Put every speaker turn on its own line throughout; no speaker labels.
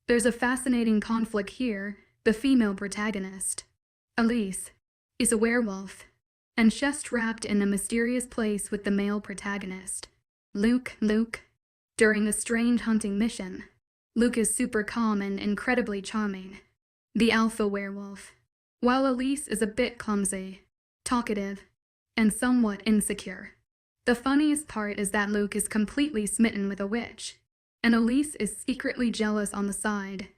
There's a fascinating conflict here. The female protagonist, Elise, is a werewolf, and she's trapped in a mysterious place with the male protagonist, Luke. During a strange hunting mission, Luke is super calm and incredibly charming, the alpha werewolf, while Elise is a bit clumsy, talkative, and somewhat insecure. The funniest part is that Luke is completely smitten with a witch, and Elise is secretly jealous on the side,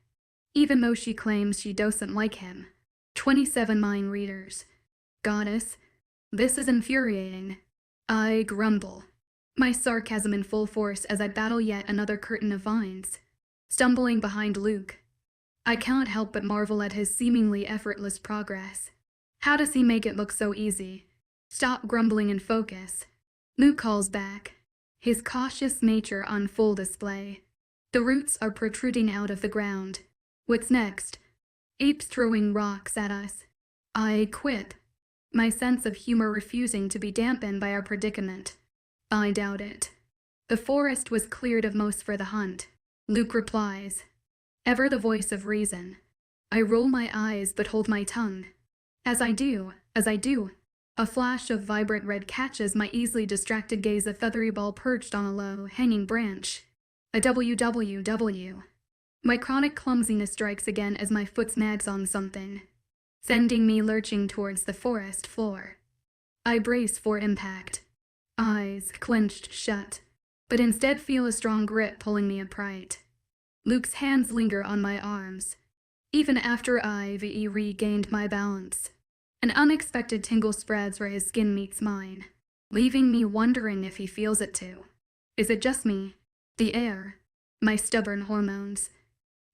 even though she claims she doesn't like him. 27 mind readers. Goddess, this is infuriating. I grumble, my sarcasm in full force as I battle yet another curtain of vines, stumbling behind Luke. I can't help but marvel at his seemingly effortless progress. How does he make it look so easy? Stop grumbling and focus. Luke calls back, his cautious nature on full display. The roots are protruding out of the ground. What's next? Apes throwing rocks at us. I quit, my sense of humor refusing to be dampened by our predicament. I doubt it. The forest was cleared of most for the hunt, Luke replies, ever the voice of reason. I roll my eyes but hold my tongue. As I do, a flash of vibrant red catches my easily distracted gaze, a feathery ball perched on a low, hanging branch. A WWW. My chronic clumsiness strikes again as my foot snags on something, sending me lurching towards the forest floor. I brace for impact, eyes clenched shut, but instead feel a strong grip pulling me upright. Luke's hands linger on my arms, even after I've regained my balance. An unexpected tingle spreads where his skin meets mine, leaving me wondering if he feels it too. Is it just me? The air? My stubborn hormones?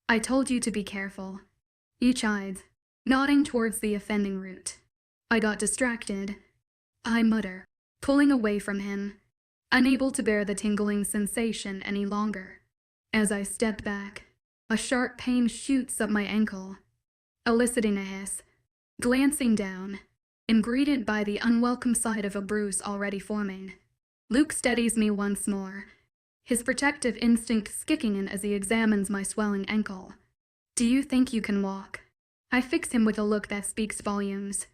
I told you to be careful. He chides, nodding towards the offending root. I got distracted. I mutter, pulling away from him, unable to bear the tingling sensation any longer. As I step back, a sharp pain shoots up my ankle, eliciting a hiss. Glancing down, am greeted by the unwelcome sight of a bruise already forming. Luke steadies me once more, his protective instinct kicking in as he examines my swelling ankle. Do you think you can walk? I fix him with a look that speaks volumes.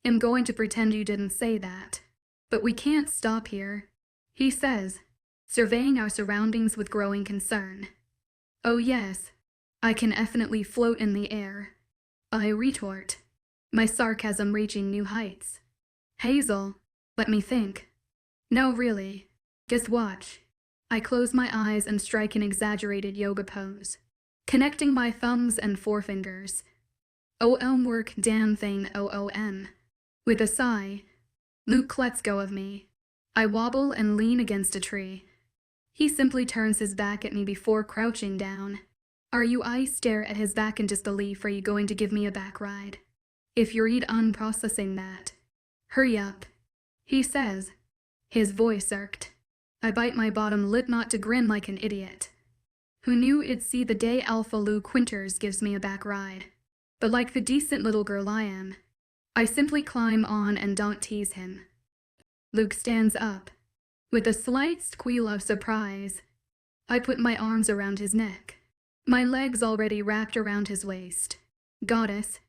I'm going to pretend you didn't say that. But we can't stop here, he says, surveying our surroundings with growing concern. Oh yes, I can definitely float in the air, I retort, my sarcasm reaching new heights. Hazel, let me think. No, really. Just watch. I close my eyes and strike an exaggerated yoga pose, connecting my thumbs and forefingers. Work damn thing, With a sigh, Luke lets go of me. I wobble and lean against a tree. He simply turns his back at me before crouching down. Are you? I stare at his back in disbelief. Are you going to give me a back ride? If you're unprocessing that. Hurry up, he says, his voice irked. I bite my bottom lip not to grin like an idiot. Who knew it'd see the day Alpha Luke Winters gives me a back ride? But like the decent little girl I am, I simply climb on and don't tease him. Luke stands up. With a slight squeal of surprise, I put my arms around his neck, my legs already wrapped around his waist. Goddess,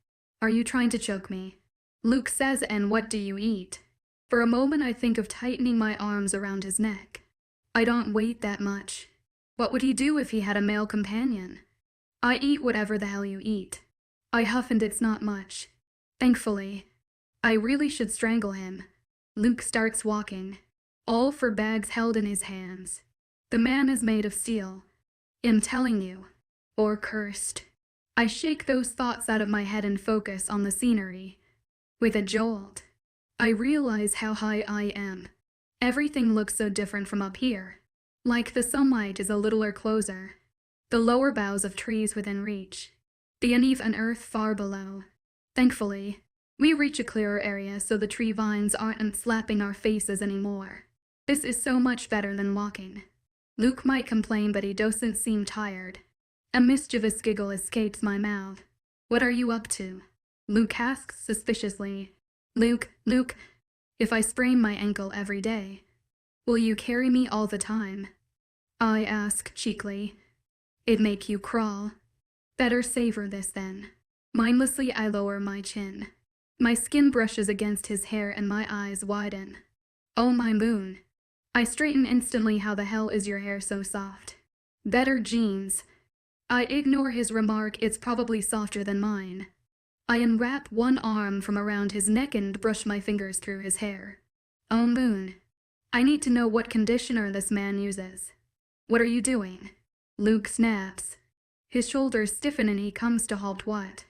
are you trying to choke me? Luke says, and what do you eat? For a moment I think of tightening my arms around his neck. I don't wait that much. What would he do if he had a male companion? I eat whatever the hell you eat. I huff, and it's not much. Thankfully. I really should strangle him. Luke starts walking, all for bags held in his hands. The man is made of steel. I'm telling you. Or cursed. I shake those thoughts out of my head and focus on the scenery. With a jolt, I realize how high I am. Everything looks so different from up here. Like the sunlight is a littler closer. The lower boughs of trees within reach. The uneven earth far below. Thankfully, we reach a clearer area so the tree vines aren't slapping our faces anymore. This is so much better than walking. Luke might complain, but he doesn't seem tired. A mischievous giggle escapes my mouth. What are you up to? Luke asks suspiciously. Luke, if I sprain my ankle every day, will you carry me all the time? I ask cheekily. It'd make you crawl. Better savor this then. Mindlessly I lower my chin. My skin brushes against his hair and my eyes widen. Oh my moon. I straighten instantly. How the hell is your hair so soft? Better jeans. I ignore his remark. It's probably softer than mine. I unwrap one arm from around his neck and brush my fingers through his hair. Oh moon. I need to know what conditioner this man uses. What are you doing? Luke snaps. His shoulders stiffen and he comes to halt. What?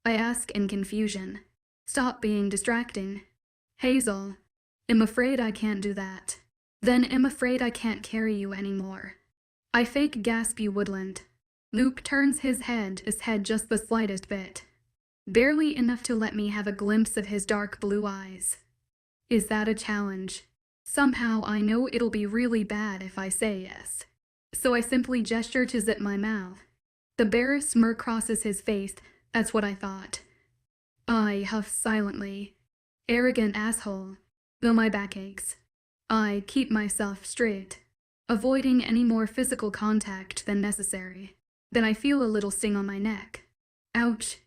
I ask in confusion. Stop being distracting. Hazel. I'm afraid I can't do that. Then I'm afraid I can't carry you anymore. I fake gasp. You wouldn't. Luke turns his head just the slightest bit. Barely enough to let me have a glimpse of his dark blue eyes. Is that a challenge? Somehow I know it'll be really bad if I say yes. So I simply gesture to zip my mouth. The barest smirk crosses his face. That's what I thought. I huff silently. Arrogant asshole. Though my back aches. I keep myself straight, avoiding any more physical contact than necessary. Then I feel a little sting on my neck. Ouch.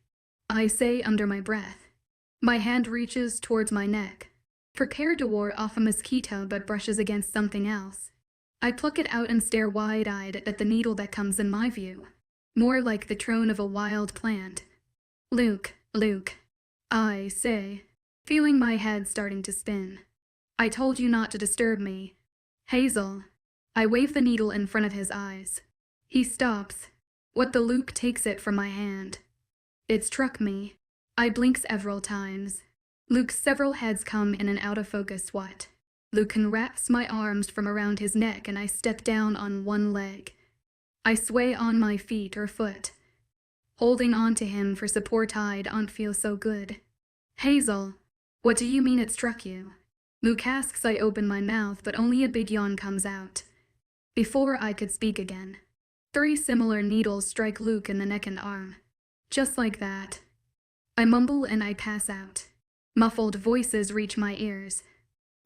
I say under my breath. My hand reaches towards my neck, prepared to ward off a mosquito, but brushes against something else. I pluck it out and stare wide-eyed at the needle that comes in my view, more like the drone of a wild plant. Luke, I say, feeling my head starting to spin. I told you not to disturb me. Hazel. I wave the needle in front of his eyes. He stops. What the Luke takes it from my hand. It struck me. I blink several times. Luke's several heads come in and out of focus. What? Luke unwraps my arms from around his neck and I step down on one leg. I sway on my feet or foot. Holding on to him for support don't feel so good. Hazel, what do you mean it struck you? Luke asks. I open my mouth, but only a big yawn comes out. Before I could speak again, 3 similar needles strike Luke in the neck and arm. Just like that. I mumble and I pass out. Muffled voices reach my ears.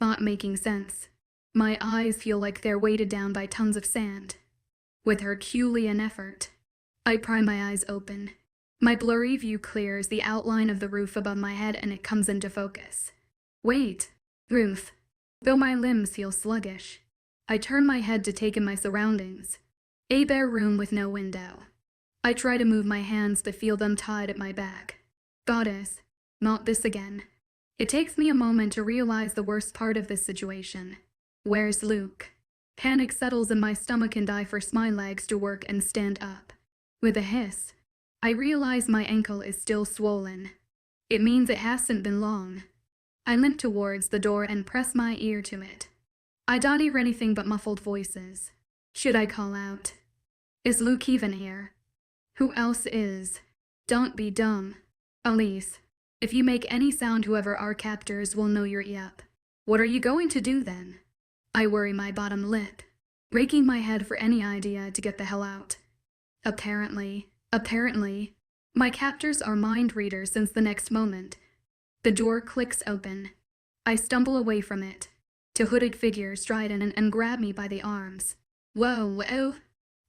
Not making sense. My eyes feel like they're weighted down by tons of sand. With Herculean effort, I pry my eyes open. My blurry view clears the outline of the roof above my head and it comes into focus. Wait, roof. Though my limbs feel sluggish, I turn my head to take in my surroundings. A bare room with no window. I try to move my hands but feel them tied at my back. Goddess, not this again. It takes me a moment to realize the worst part of this situation. Where's Luke? Panic settles in my stomach and I force my legs to work and stand up. With a hiss, I realize my ankle is still swollen. It means it hasn't been long. I limp towards the door and press my ear to it. I don't hear anything but muffled voices. Should I call out? Is Luke even here? Who else is? Don't be dumb. Elise, if you make any sound, whoever our captors will know you're up. What are you going to do then? I worry my bottom lip, raking my head for any idea to get the hell out. Apparently, my captors are mind readers since the next moment. The door clicks open. I stumble away from it. 2 hooded figures stride in and grab me by the arms. Whoa.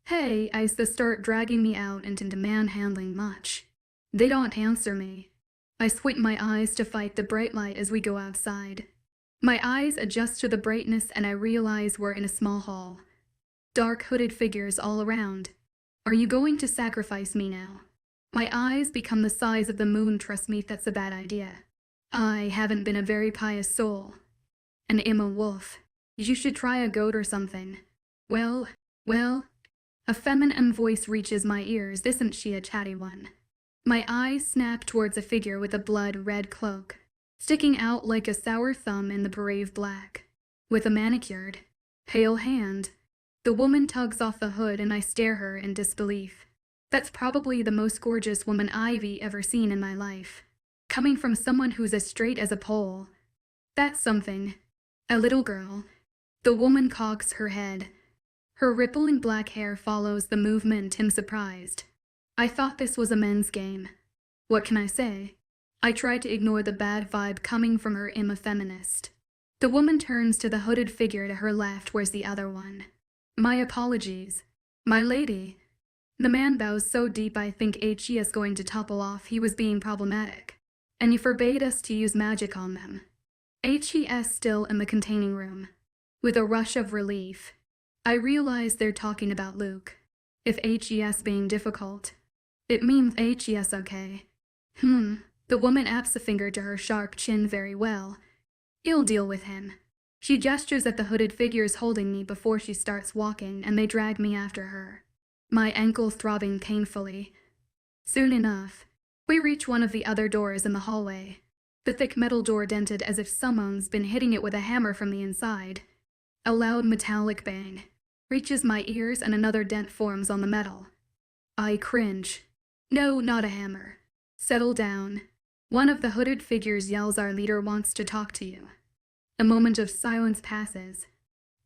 Hey, I start dragging me out and into manhandling much. They don't answer me. I squint my eyes to fight the bright light as we go outside. My eyes adjust to the brightness and I realize we're in a small hall. Dark hooded figures all around. Are you going to sacrifice me now? My eyes become the size of the moon. Trust me, that's a bad idea. I haven't been a very pious soul. And I'm a wolf. You should try a goat or something. Well, a feminine voice reaches my ears. Isn't she a chatty one? My eyes snap towards a figure with a blood-red cloak, sticking out like a sour thumb in the brave black. With a manicured, pale hand, the woman tugs off the hood and I stare her in disbelief. That's probably the most gorgeous woman I've ever seen in my life. Coming from someone who's as straight as a pole. That's something. A little girl. The woman cocks her head. Her rippling black hair follows the movement. I'm surprised. I thought this was a men's game. What can I say? I try to ignore the bad vibe coming from her. I'm a feminist. The woman turns to the hooded figure to her left. Where's the other one? My apologies. My lady. The man bows so deep I think he is going to topple off. He was being problematic, and you forbade us to use magic on them. HES still in the containing room. With a rush of relief, I realize they're talking about Luke. If HES being difficult, it means HES okay. The woman apps a finger to her sharp chin. Very well. I'll deal with him. She gestures at the hooded figures holding me before she starts walking, and they drag me after her, my ankle throbbing painfully. Soon enough, we reach one of the other doors in the hallway. The thick metal door dented as if someone's been hitting it with a hammer from the inside. A loud metallic bang reaches my ears and another dent forms on the metal. I cringe. No, not a hammer. Settle down. One of the hooded figures yells, "Our leader wants to talk to you." A moment of silence passes.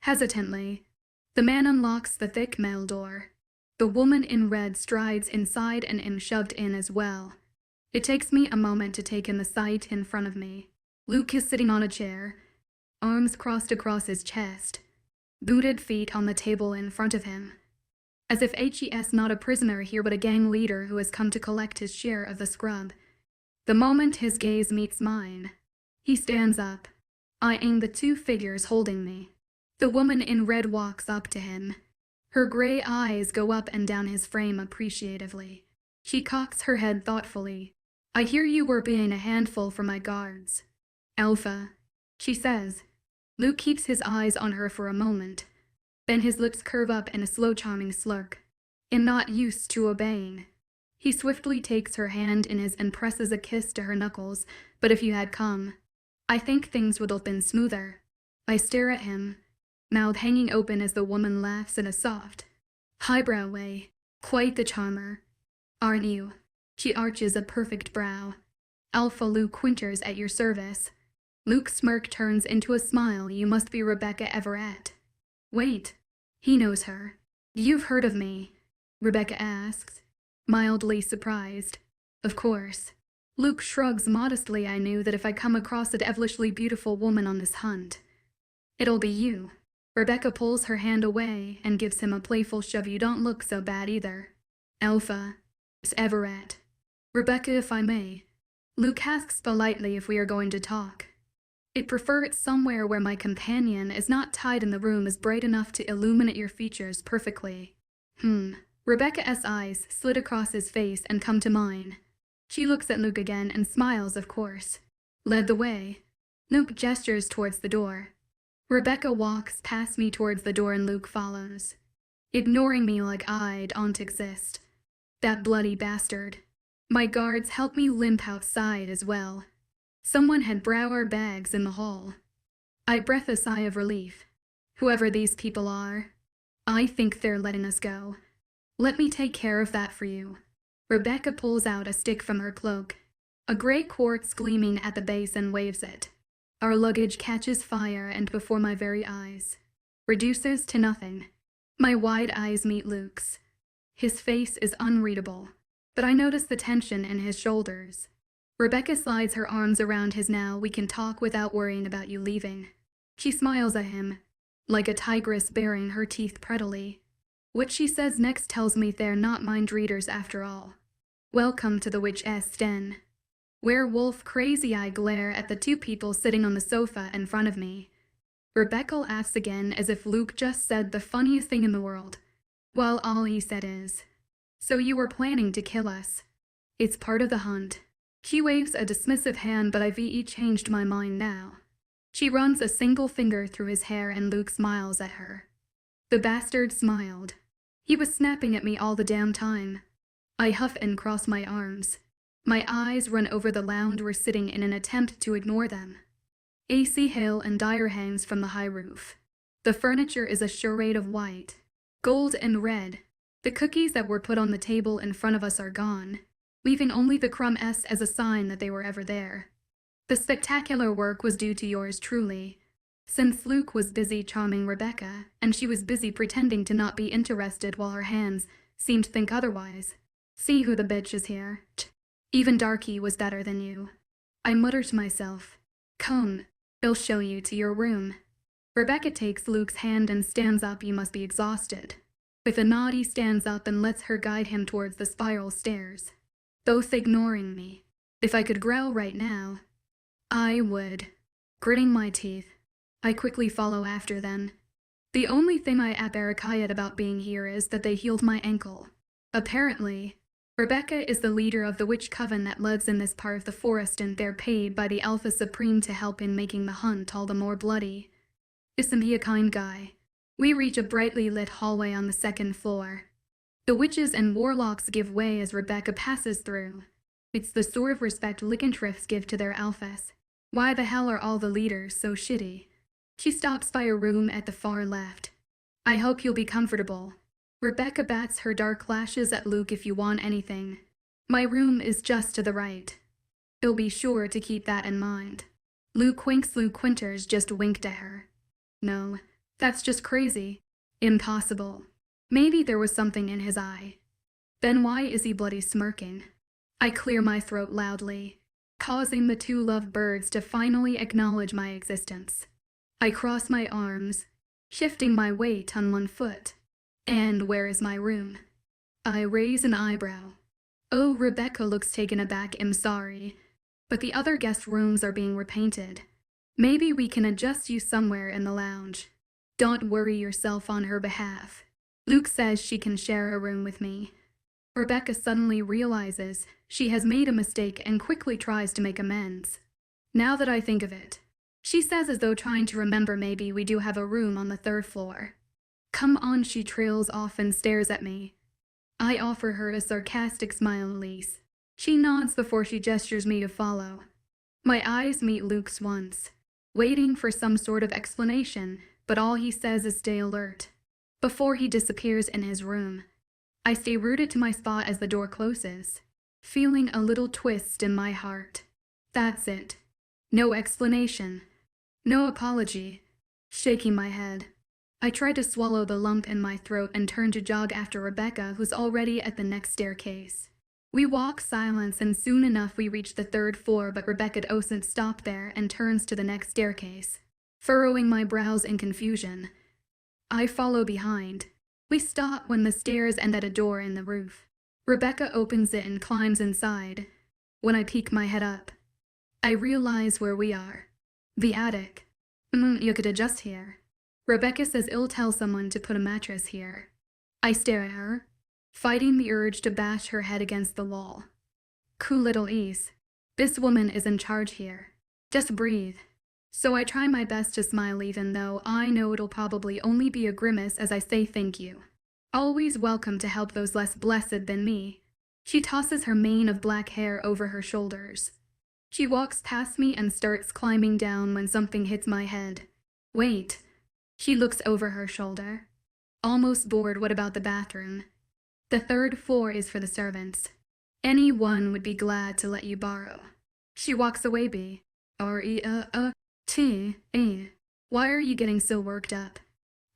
Hesitantly, the man unlocks the thick metal door. The woman in red strides inside and am shoved in as well. It takes me a moment to take in the sight in front of me. Luke is sitting on a chair, arms crossed across his chest, booted feet on the table in front of him. As if HES not a prisoner here but a gang leader who has come to collect his share of the scrub. The moment his gaze meets mine, he stands up, eyeing the two figures holding me. The woman in red walks up to him. Her gray eyes go up and down his frame appreciatively. She cocks her head thoughtfully. "I hear you were being a handful for my guards, Alpha," she says. Luke keeps his eyes on her for a moment. Then his lips curve up in a slow charming slurk. "I'm not used to obeying." He swiftly takes her hand in his and presses a kiss to her knuckles. "But if you had come, I think things would have been smoother." I stare at him, mouth hanging open as the woman laughs in a soft, highbrow way. "Quite the charmer, aren't you?" She arches a perfect brow. "Alpha Luke Quinters at your service." Luke's smirk turns into a smile. "You must be Rebecca Everett." Wait, he knows her. "You've heard of me?" Rebecca asks, mildly surprised. "Of course." Luke shrugs modestly. "I knew that if I come across a devilishly beautiful woman on this hunt, it'll be you." Rebecca pulls her hand away and gives him a playful shove. "You don't look so bad either, Alpha. It's Everett." "Rebecca, if I may." Luke asks politely if we are going to talk. "I'd prefer it somewhere where my companion is not tied in the room is bright enough to illuminate your features perfectly." Rebecca's eyes slid across his face and come to mine. She looks at Luke again and smiles, of course. "Led the way." Luke gestures towards the door. Rebecca walks past me towards the door and Luke follows, ignoring me like I don't exist. That bloody bastard. My guards help me limp outside as well. Someone had brought our bags in the hall. I breathe a sigh of relief. Whoever these people are, I think they're letting us go. "Let me take care of that for you." Rebecca pulls out a stick from her cloak, a gray quartz gleaming at the base, and waves it. Our luggage catches fire and before my very eyes reduces to nothing. My wide eyes meet Luke's. His face is unreadable, but I notice the tension in his shoulders. Rebecca slides her arms around his. "Now we can talk without worrying about you leaving." She smiles at him, like a tigress baring her teeth prettily. What she says next tells me they're not mind readers after all. "Welcome to the witch's den." Werewolf crazy. I glare at the two people sitting on the sofa in front of me. Rebecca laughs again as if Luke just said the funniest thing in the world, while all he said is, "So you were planning to kill us?" "It's part of the hunt." She waves a dismissive hand, but I've changed my mind now. She runs a single finger through his hair and Luke smiles at her. The bastard smiled. He was snapping at me all the damn time. I huff and cross my arms. My eyes run over the lounge we're sitting in an attempt to ignore them. AC hail and dire hangs from the high roof. The furniture is a charade of white, gold and red. The cookies that were put on the table in front of us are gone, leaving only the crumbs as a sign that they were ever there. The spectacular work was due to yours truly, since Luke was busy charming Rebecca, and she was busy pretending to not be interested while her hands seemed to think otherwise. "See who the bitch is here. Even Darky was better than you." I mutter to myself, "Come, I'll show you to your room." Rebecca takes Luke's hand and stands up. "You must be exhausted." with a nod he stands up and lets her guide him towards the spiral stairs, both ignoring me. If I could growl right now, I would. Gritting my teeth, I quickly follow after them. The only thing I appreciate about being here is that they healed my ankle. Apparently, Rebecca is the leader of the witch coven that lives in this part of the forest, and they're paid by the Alpha Supreme to help in making the hunt all the more bloody. Isn't he a kind guy? We reach a brightly lit hallway on the second floor. The witches and warlocks give way as Rebecca passes through. It's the sort of respect lycanthropes give to their alphas. Why the hell are all the leaders so shitty? She stops by a room at the far left. I hope you'll be comfortable. Rebecca bats her dark lashes at Luke. If you want anything, my room is just to the right. You'll be sure to keep that in mind. Luke winks. Luke Winters just winked at her. No, that's just crazy. Impossible. Maybe there was something in his eye. Then why is he bloody smirking? I clear my throat loudly, causing the two lovebirds to finally acknowledge my existence. I cross my arms, shifting my weight on one foot. And where is my room? I raise an eyebrow. Oh, Rebecca looks taken aback. I'm sorry, but the other guest rooms are being repainted. Maybe we can adjust you somewhere in the lounge. Don't worry yourself on her behalf. Luke says she can share a room with me. Rebecca suddenly realizes she has made a mistake and quickly tries to make amends. Now that I think of it, she says, as though trying to remember, maybe we do have a room on the 3rd floor. Come on, she trails off and stares at me. I offer her a sarcastic smile. Elise. She nods before she gestures me to follow. My eyes meet Luke's once, waiting for some sort of explanation, but all he says is stay alert. Before he disappears in his room, I stay rooted to my spot as the door closes, feeling a little twist in my heart. That's it. No explanation. No apology. Shaking my head, I try to swallow the lump in my throat and turn to jog after Rebecca, who's already at the next staircase. We walk silence, and soon enough we reach the 3rd floor, but Rebecca doesn't stop there and turns to the next staircase, furrowing my brows in confusion. I follow behind. We stop when the stairs end at a door in the roof. Rebecca opens it and climbs inside. When I peek my head up, I realize where we are. The attic. You could adjust here. Rebecca says it'll tell someone to put a mattress here. I stare at her, fighting the urge to bash her head against the wall. Cool little Elise. This woman is in charge here. Just breathe. So I try my best to smile, even though I know it'll probably only be a grimace, as I say thank you. Always welcome to help those less blessed than me. She tosses her mane of black hair over her shoulders. She walks past me and starts climbing down when something hits my head. Wait. She looks over her shoulder. Almost bored. What about the bathroom? The 3rd floor is for the servants. Anyone would be glad to let you borrow. She walks away. Why are you getting so worked up?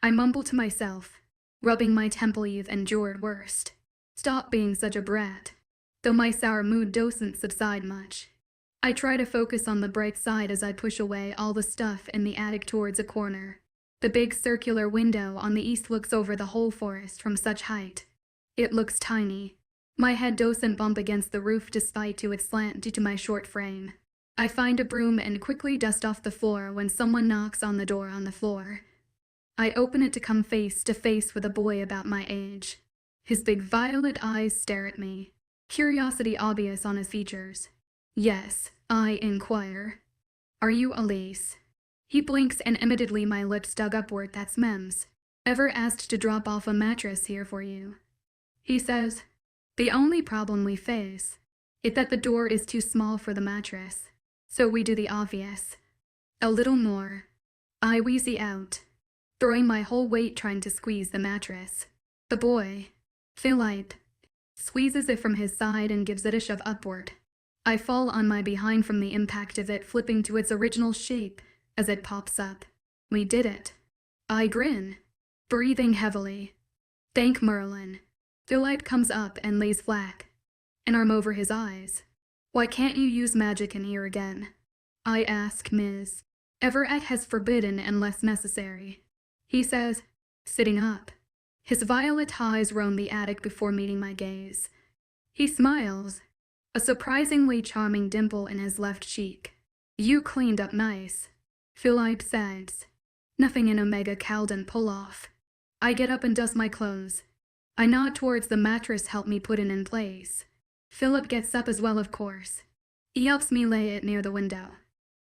I mumble to myself, rubbing my temple. You've endured worst. Stop being such a brat. Though my sour mood doesn't subside much, I try to focus on the bright side as I push away all the stuff in the attic towards a corner. The big circular window on the east looks over the whole forest from such height. It looks tiny. My head doesn't bump against the roof despite its slant due to my short frame. I find a broom and quickly dust off the floor when someone knocks on the door on the floor. I open it to come face to face with a boy about my age. His big violet eyes stare at me, curiosity obvious on his features. Yes, I inquire. Are you Elise? He blinks and immediately my lips dug upward. That's Mems. Ever asked to drop off a mattress here for you? He says, the only problem we face is that the door is too small for the mattress, so we do the obvious. A little more. I wheezy out, throwing my whole weight trying to squeeze the mattress. The boy, Philite, squeezes it from his side and gives it a shove upward. I fall on my behind from the impact of it flipping to its original shape as it pops up. We did it. I grin, breathing heavily. Thank Merlin. Philite comes up and lays flat, an arm over his eyes. Why can't you use magic in here again? I ask Ms. Everett has forbidden unless necessary. He says, sitting up. His violet eyes roam the attic before meeting my gaze. He smiles, a surprisingly charming dimple in his left cheek. "You cleaned up nice," Philip says. "Nothing an Omega Calden pull off." I get up and dust my clothes. I nod towards the mattress help me put it in place. Philip gets up as well, of course. He helps me lay it near the window.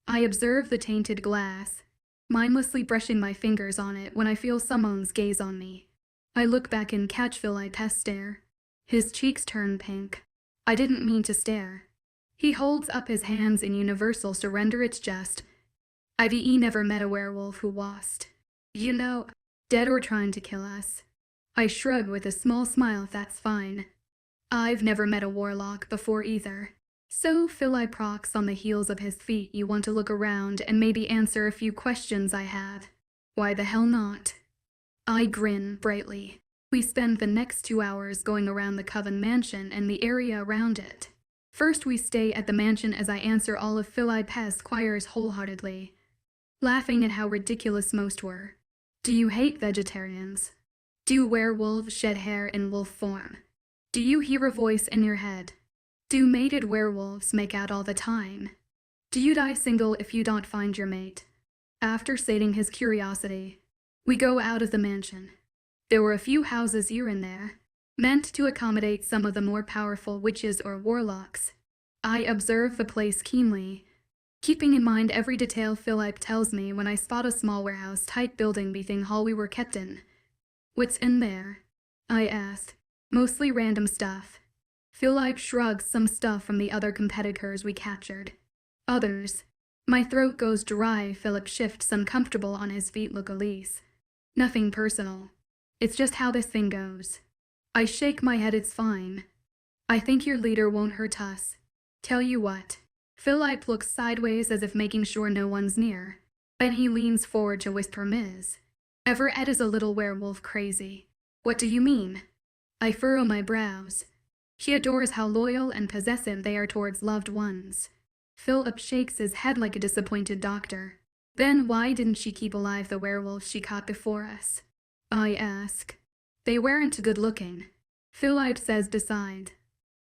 I observe the tainted glass, mindlessly brushing my fingers on it when I feel someone's gaze on me. I look back and catch Philip's stare. His cheeks turn pink. I didn't mean to stare. He holds up his hands in universal surrender. It's just, I've never met a werewolf who was, dead or trying to kill us. I shrug with a small smile. That's fine. I've never met a warlock before either. So Philip rocks on the heels of his feet. "You want to look around and maybe answer a few questions I have?" "Why the hell not?" I grin brightly. We spend the next 2 hours going around the Coven mansion and the area around it. First we stay at the mansion as I answer all of Philip's queries wholeheartedly, laughing at how ridiculous most were. "Do you hate vegetarians? Do werewolves shed hair in wolf form? Do you hear a voice in your head? Do mated werewolves make out all the time? Do you die single if you don't find your mate?" After sating his curiosity, we go out of the mansion. There were a few houses here and there, meant to accommodate some of the more powerful witches or warlocks. I observe the place keenly, keeping in mind every detail Philip tells me when I spot a small warehouse-type building beneath hall we were kept in. "What's in there?" I asked. "Mostly random stuff." Philip shrugs. "Some stuff from the other competitors we captured. Others." My throat goes dry. Philip shifts uncomfortable on his feet. "Look, Elise. Nothing personal. It's just how this thing goes." I shake my head. "It's fine. I think your leader won't hurt us." "Tell you what." Philip looks sideways as if making sure no one's near. Then he leans forward to whisper, "Ms. Everett is a little werewolf crazy." "What do you mean?" I furrow my brows. "She adores how loyal and possessive they are towards loved ones." Philip shakes his head like a disappointed doctor. "Then why didn't she keep alive the werewolf she caught before us?" I ask. "They weren't good looking," Philip says beside.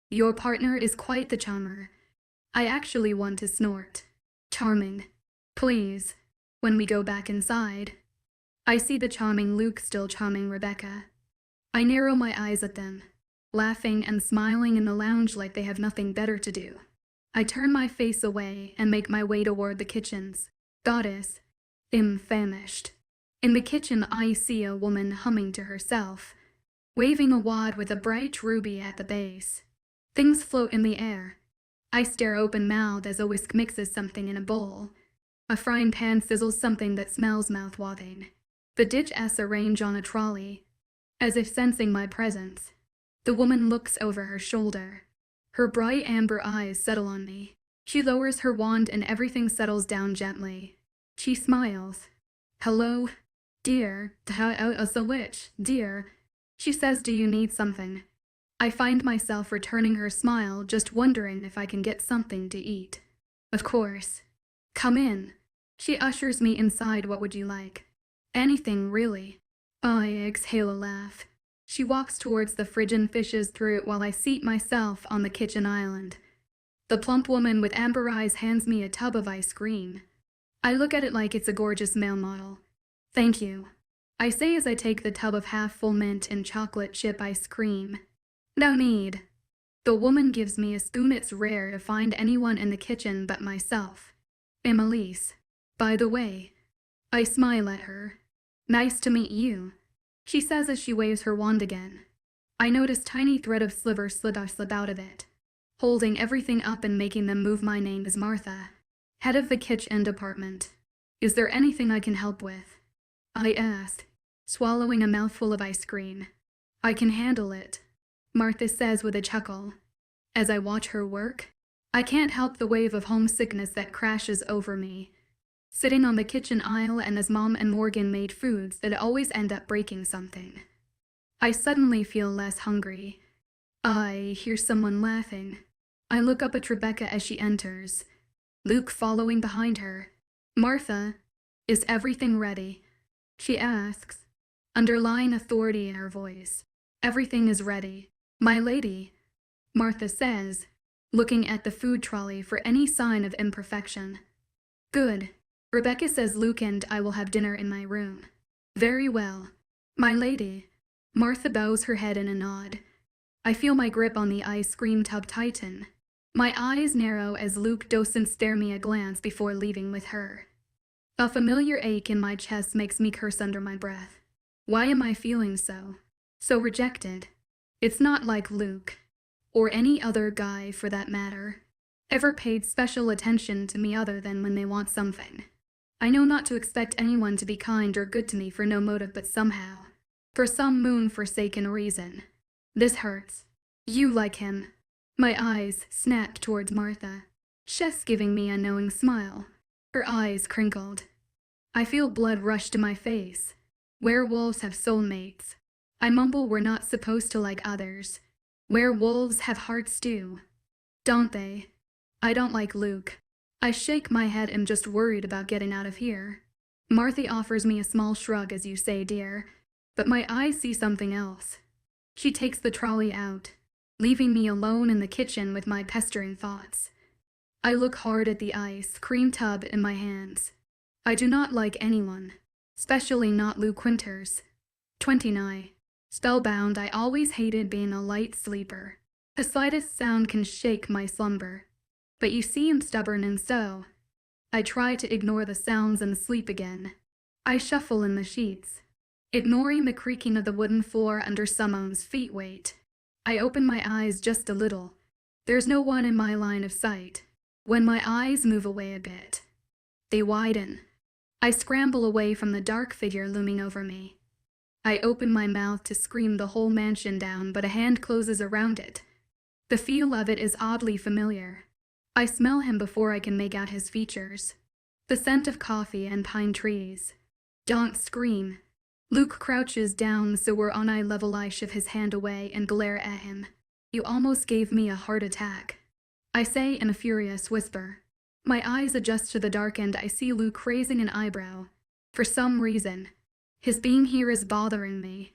"Your partner is quite the charmer." I actually want to snort. "Charming. Please." When we go back inside, I see the charming Luke still charming Rebecca. I narrow my eyes at them, laughing and smiling in the lounge like they have nothing better to do. I turn my face away and make my way toward the kitchens. "Goddess, I'm famished." In the kitchen I see a woman humming to herself, waving a wad with a bright ruby at the base. Things float in the air. I stare open-mouthed as a whisk mixes something in a bowl. A frying pan sizzles something that smells mouth-watering. The dishes arrange on a trolley, as if sensing my presence. The woman looks over her shoulder. Her bright amber eyes settle on me. She lowers her wand and everything settles down gently. She smiles. "Hello, dear. As a witch, dear." She says, "Do you need something?" I find myself returning her smile, just wondering if I can get something to eat. "Of course. Come in." She ushers me inside. "What would you like?" "Anything, really." I exhale a laugh. She walks towards the fridge and fishes through it while I seat myself on the kitchen island. The plump woman with amber eyes hands me a tub of ice cream. I look at it like it's a gorgeous male model. "Thank you," I say as I take the tub of half-full mint and chocolate chip ice cream. "No need." The woman gives me a spoon. It's rare to find anyone in the kitchen but myself. "I'm Elise, by the way." I smile at her. "Nice to meet you," she says as she waves her wand again. I notice tiny thread of sliver slip out of it, holding everything up and making them move. "My name is Martha, head of the kitchen department. Is there anything I can help with?" I ask, swallowing a mouthful of ice cream. "I can handle it," Martha says with a chuckle. As I watch her work, I can't help the wave of homesickness that crashes over me. Sitting on the kitchen aisle and as Mom and Morgan made foods that always end up breaking something, I suddenly feel less hungry. I hear someone laughing. I look up at Rebecca as she enters, Luke following behind her. "Martha, is everything ready?" she asks. underlying authority in her voice. "Everything is ready, my lady," Martha says, looking at the food trolley for any sign of imperfection. "Good. Rebecca says Luke and I will have dinner in my room." "Very well, my lady." Martha bows her head in a nod. I feel my grip on the ice cream tub tighten. My eyes narrow as Luke doesn't spare me a glance before leaving with her. A familiar ache in my chest makes me curse under my breath. Why am I feeling so rejected? It's not like Luke, or any other guy for that matter, ever paid special attention to me other than when they want something. I know not to expect anyone to be kind or good to me for no motive, but somehow, for some moon-forsaken reason, this hurts. "You like him." My eyes snap towards Martha. She's giving me a knowing smile. Her eyes crinkled. I feel blood rush to my face. Werewolves have soulmates. I mumble we're not supposed to like others. Werewolves have hearts too, don't they? I don't like Luke. I shake my head and just worried about getting out of here. Martha offers me a small shrug as you say, dear, but my eyes see something else. She takes the trolley out, leaving me alone in the kitchen with my pestering thoughts. I look hard at the ice cream tub in my hands. I do not like anyone, especially not Luke Winters. 29. Spellbound, I always hated being a light sleeper. The slightest sound can shake my slumber. But you see I'm stubborn, and so I try to ignore the sounds and sleep again. I shuffle in the sheets, ignoring the creaking of the wooden floor under someone's feet weight. I open my eyes just a little. There's no one in my line of sight. When my eyes move away a bit, they widen. I scramble away from the dark figure looming over me. I open my mouth to scream the whole mansion down, but a hand closes around it. The feel of it is oddly familiar. I smell him before I can make out his features. The scent of coffee and pine trees. Don't scream. Luke crouches down so we're on eye level. I shove his hand away and glare at him. "You almost gave me a heart attack," I say in a furious whisper. My eyes adjust to the dark and I see Luke raising an eyebrow. For some reason, his being here is bothering me.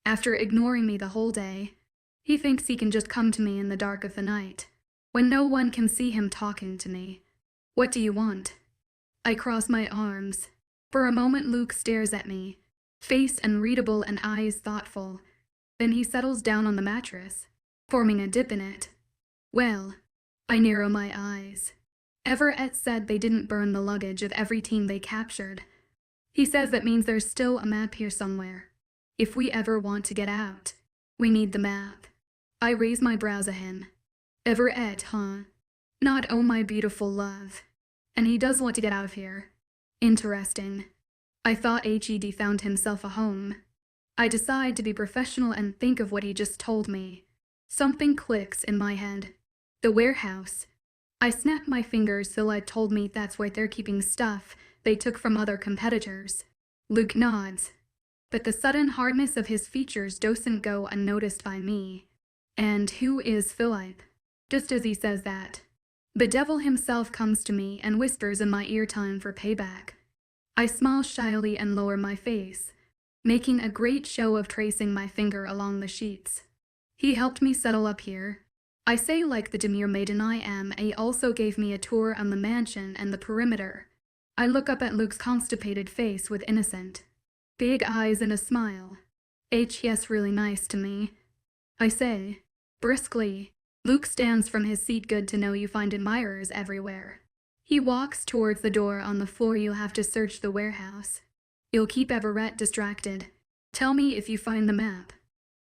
After ignoring me the whole day, he thinks he can just come to me in the dark of the night, when no one can see him talking to me. "What do you want?" I cross my arms. For a moment Luke stares at me, face unreadable and eyes thoughtful. Then he settles down on the mattress, forming a dip in it. "Well," I narrow my eyes. "Everett said they didn't burn the luggage of every team they captured. He says that means there's still a map here somewhere. If we ever want to get out, we need the map." I raise my brows at him. "Everett, huh? Not oh my beautiful love. And he does want to get out of here. Interesting. I thought HED found himself a home." I decide to be professional and think of what he just told me. Something clicks in my head. The warehouse. I snap my fingers so it told me that's where they're keeping stuff they took from other competitors. Luke nods, but the sudden hardness of his features doesn't go unnoticed by me. "And who is Philip?" Just as he says that, the devil himself comes to me and whispers in my ear, "Time for payback." I smile shyly and lower my face, making a great show of tracing my finger along the sheets. "He helped me settle up here," I say like the demure maiden I am. "He also gave me a tour on the mansion and the perimeter." I look up at Luke's constipated face with innocent, big eyes and a smile. "Yes, really nice to me," I say, briskly. Luke stands from his seat. "Good to know you find admirers everywhere." He walks towards the door on the floor. "You'll have to search the warehouse. You'll keep Everett distracted. Tell me if you find the map.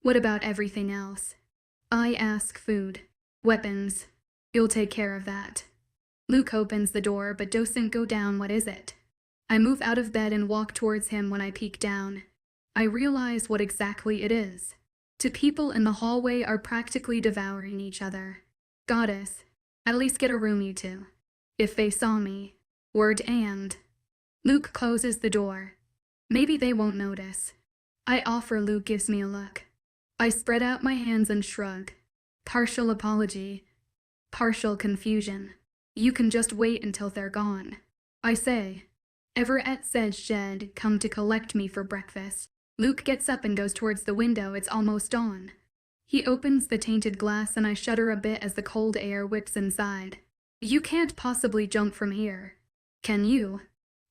What about everything else?" I ask. "Food, weapons. You'll take care of that." Luke opens the door but doesn't go down. "What is it?" I move out of bed and walk towards him. When I peek down, I realize what exactly it is. Two people in the hallway are practically devouring each other. "Goddess, at least get a room, you two. If they saw me." Word and. Luke closes the door. "Maybe they won't notice." I offer. Luke gives me a look. I spread out my hands and shrug. Partial apology, partial confusion. "You can just wait until they're gone," I say. "Everett said she'd come to collect me for breakfast." Luke gets up and goes towards the window. It's almost dawn. He opens the tainted glass and I shudder a bit as the cold air whips inside. You can't possibly jump from here. Can you?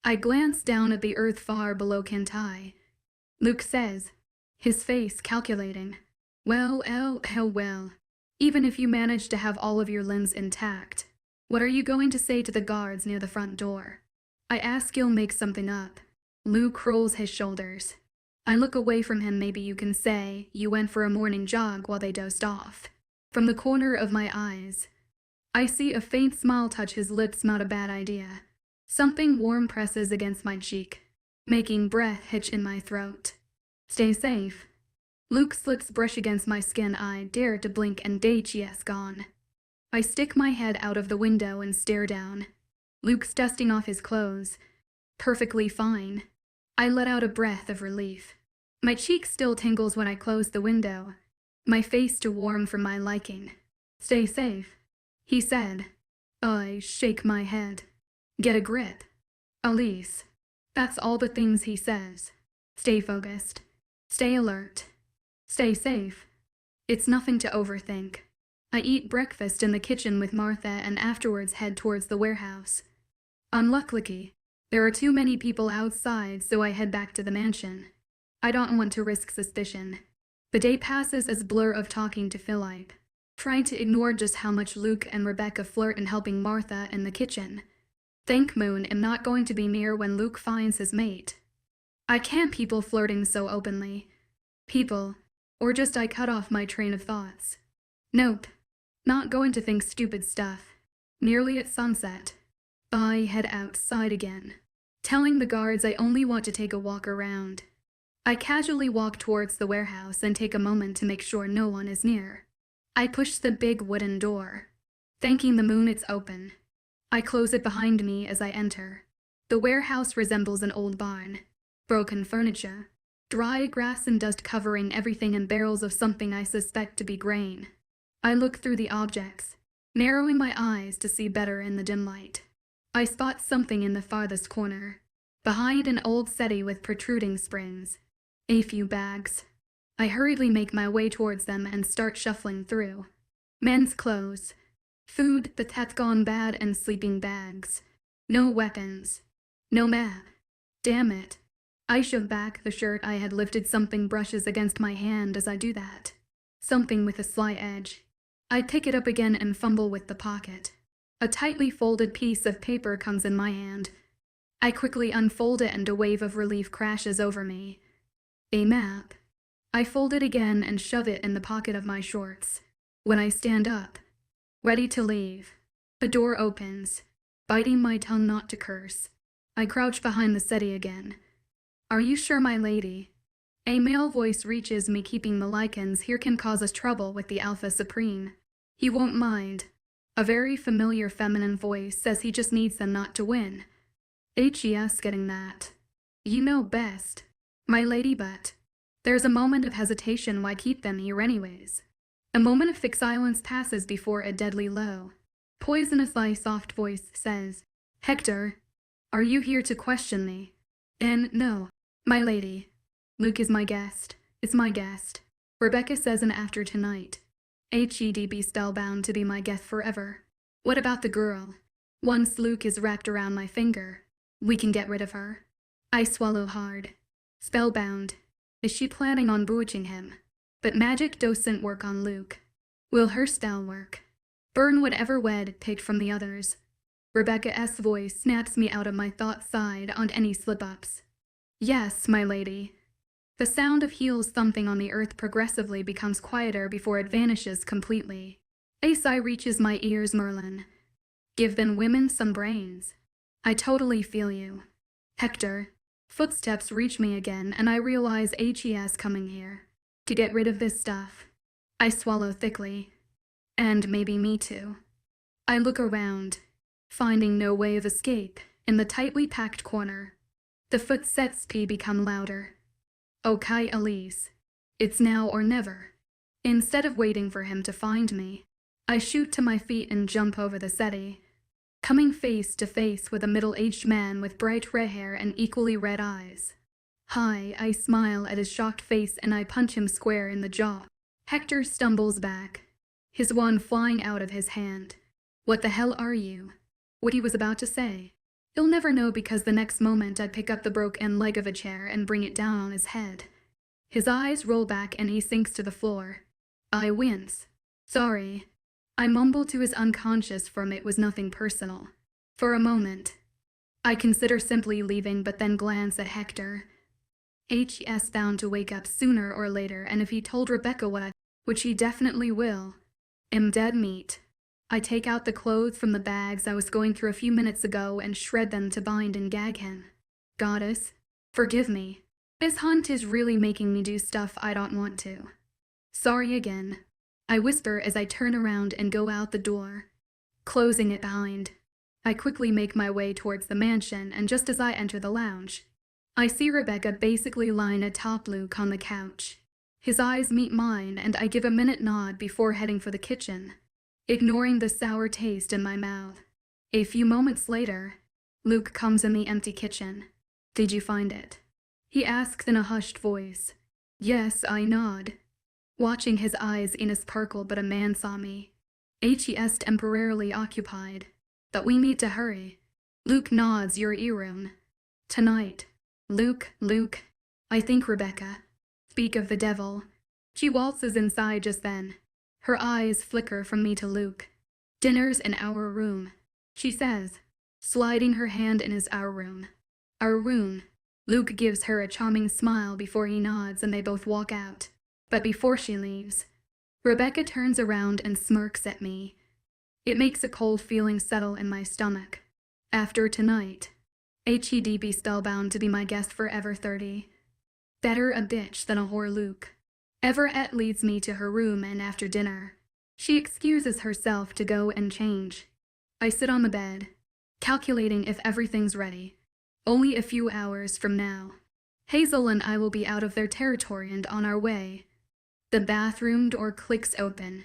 I glance down at the earth far below. Can't I? Luke says, his face calculating. Well, even if you manage to have all of your limbs intact, what are you going to say to the guards near the front door? I ask. You'll make something up. Luke rolls his shoulders. I look away from him. Maybe you can say you went for a morning jog while they dozed off. From the corner of my eyes, I see a faint smile touch his lips. Not a bad idea. Something warm presses against my cheek, making breath hitch in my throat. Stay safe. Luke's lips brush against my skin. I dare to blink and HE's gone. I stick my head out of the window and stare down. Luke's dusting off his clothes. Perfectly fine. I let out a breath of relief. My cheek still tingles when I close the window, my face too warm for my liking. Stay safe, he said. I shake my head. Get a grip, Elise. That's all the things he says. Stay focused. Stay alert. Stay safe. It's nothing to overthink. I eat breakfast in the kitchen with Martha and afterwards head towards the warehouse. Unluckily, there are too many people outside, so I head back to the mansion. I don't want to risk suspicion. The day passes as blur of talking to Philip, trying to ignore just how much Luke and Rebecca flirt and helping Martha in the kitchen. Thank Moon am not going to be near when Luke finds his mate. I can't people flirting so openly. People, or just I cut off my train of thoughts. Nope, not going to think stupid stuff. Nearly at sunset, I head outside again, telling the guards I only want to take a walk around. I casually walk towards the warehouse and take a moment to make sure no one is near. I push the big wooden door, thanking the moon it's open. I close it behind me as I enter. The warehouse resembles an old barn. Broken furniture, dry grass and dust covering everything, and barrels of something I suspect to be grain. I look through the objects, narrowing my eyes to see better in the dim light. I spot something in the farthest corner, behind an old settee with protruding springs. A few bags. I hurriedly make my way towards them and start shuffling through. Men's clothes, food that hath gone bad, and sleeping bags. No weapons. No map. Damn it. I shove back the shirt I had lifted. Something brushes against my hand as I do that. Something with a sly edge. I pick it up again and fumble with the pocket. A tightly folded piece of paper comes in my hand. I quickly unfold it and a wave of relief crashes over me. A map. I fold it again and shove it in the pocket of my shorts. When I stand up, ready to leave, the door opens, biting my tongue not to curse. I crouch behind the settee again. Are you sure, my lady? A male voice reaches me. Keeping the lichens here can cause us trouble with the Alpha Supreme. He won't mind. A very familiar feminine voice says he just needs them not to win. HES getting that. You know best, my lady, but there's a moment of hesitation. Why keep them here anyways? A moment of fixed silence passes before a deadly low, poisonously soft voice says, Hector, are you here to question me? And no, my lady. Luke is my guest. Is my guest. Rebecca says, and after tonight, HED be spellbound to be my guest forever. What about the girl? Once Luke is wrapped around my finger, we can get rid of her. I swallow hard. Spellbound. Is she planning on bewitching him? But magic doesn't work on Luke. Will her spell work? Burn whatever wed picked from the others. Rebecca's voice snaps me out of my thought side on any slip-ups. Yes, my lady. The sound of heels thumping on the earth progressively becomes quieter before it vanishes completely. A sigh reaches my ears. Merlin. Give them women some brains. I totally feel you. Hector. Footsteps reach me again and I realize HES coming here. To get rid of this stuff. I swallow thickly. And maybe me too. I look around, finding no way of escape in the tightly packed corner. The footsteps become louder. Okay, Elise. It's now or never. Instead of waiting for him to find me, I shoot to my feet and jump over the settee, coming face to face with a middle-aged man with bright red hair and equally red eyes. Hi, I smile at his shocked face and I punch him square in the jaw. Hector stumbles back, his wand flying out of his hand. What the hell are you? What he was about to say. He'll never know because the next moment I pick up the broken leg of a chair and bring it down on his head. His eyes roll back and he sinks to the floor. I wince. Sorry. I mumble to his unconscious form it was nothing personal. For a moment, I consider simply leaving but then glance at Hector. He's bound to wake up sooner or later, and if he told Rebecca which he definitely will, am dead meat. I take out the clothes from the bags I was going through a few minutes ago and shred them to bind and gag him. Goddess, forgive me. This hunt is really making me do stuff I don't want to. Sorry again. I whisper as I turn around and go out the door, closing it behind. I quickly make my way towards the mansion, and just as I enter the lounge, I see Rebecca basically lying atop Luke on the couch. His eyes meet mine, and I give a minute nod before heading for the kitchen, ignoring the sour taste in my mouth. A few moments later, Luke comes in the empty kitchen. Did you find it? He asks in a hushed voice. Yes, I nod, watching his eyes in a sparkle, but a man saw me. He's temporarily occupied. But we need to hurry. Luke nods. Your Erun. Tonight. Luke. I think Rebecca. Speak of the devil. She waltzes inside just then. Her eyes flicker from me to Luke. Dinner's in our room, she says, sliding her hand in his our room. Our room. Luke gives her a charming smile before he nods and they both walk out. But before she leaves, Rebecca turns around and smirks at me. It makes a cold feeling settle in my stomach. After tonight, he'd be spellbound to be my guest forever. 30. Better a bitch than a whore. Luke. Everett leads me to her room, and after dinner, she excuses herself to go and change. I sit on the bed, calculating if everything's ready. Only a few hours from now, Hazel and I will be out of their territory and on our way. The bathroom door clicks open,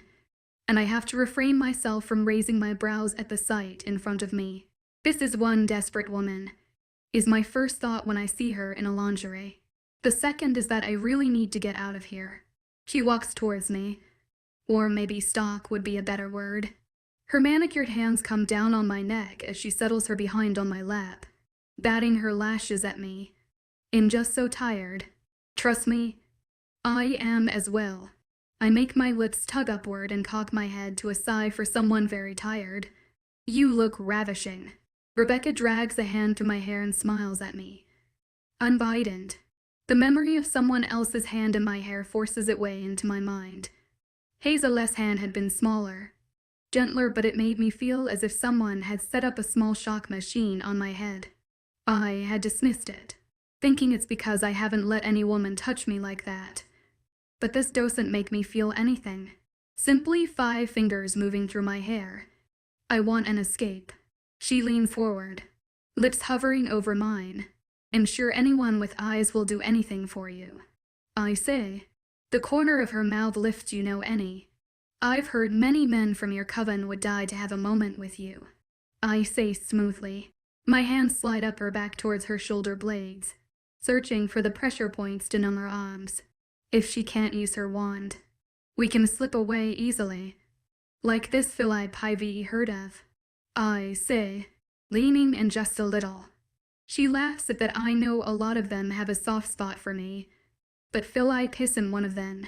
and I have to refrain myself from raising my brows at the sight in front of me. This is one desperate woman, is my first thought when I see her in a lingerie. The second is that I really need to get out of here. She walks towards me, or maybe stalk would be a better word. Her manicured hands come down on my neck as she settles her behind on my lap, batting her lashes at me. I'm just so tired. Trust me, I am as well. I make my lips tug upward and cock my head to a sigh for someone very tired. You look ravishing. Rebecca drags a hand through my hair and smiles at me. Unbident. The memory of someone else's hand in my hair forces its way into my mind. Hazel's hand had been smaller, gentler, but it made me feel as if someone had set up a small shock machine on my head. I had dismissed it, thinking it's because I haven't let any woman touch me like that. But this doesn't make me feel anything. Simply 5 fingers moving through my hair. I want an escape. She leans forward, lips hovering over mine. I'm sure anyone with eyes will do anything for you. I say. The corner of her mouth lifts. You know any. I've heard many men from your coven would die to have a moment with you. I say smoothly. My hands slide up her back towards her shoulder blades, searching for the pressure points to numb her arms. If she can't use her wand, we can slip away easily. Like this Philip Ivy heard of. I say, leaning in just a little. She laughs at that. I know a lot of them have a soft spot for me, but Philip isn't one of them.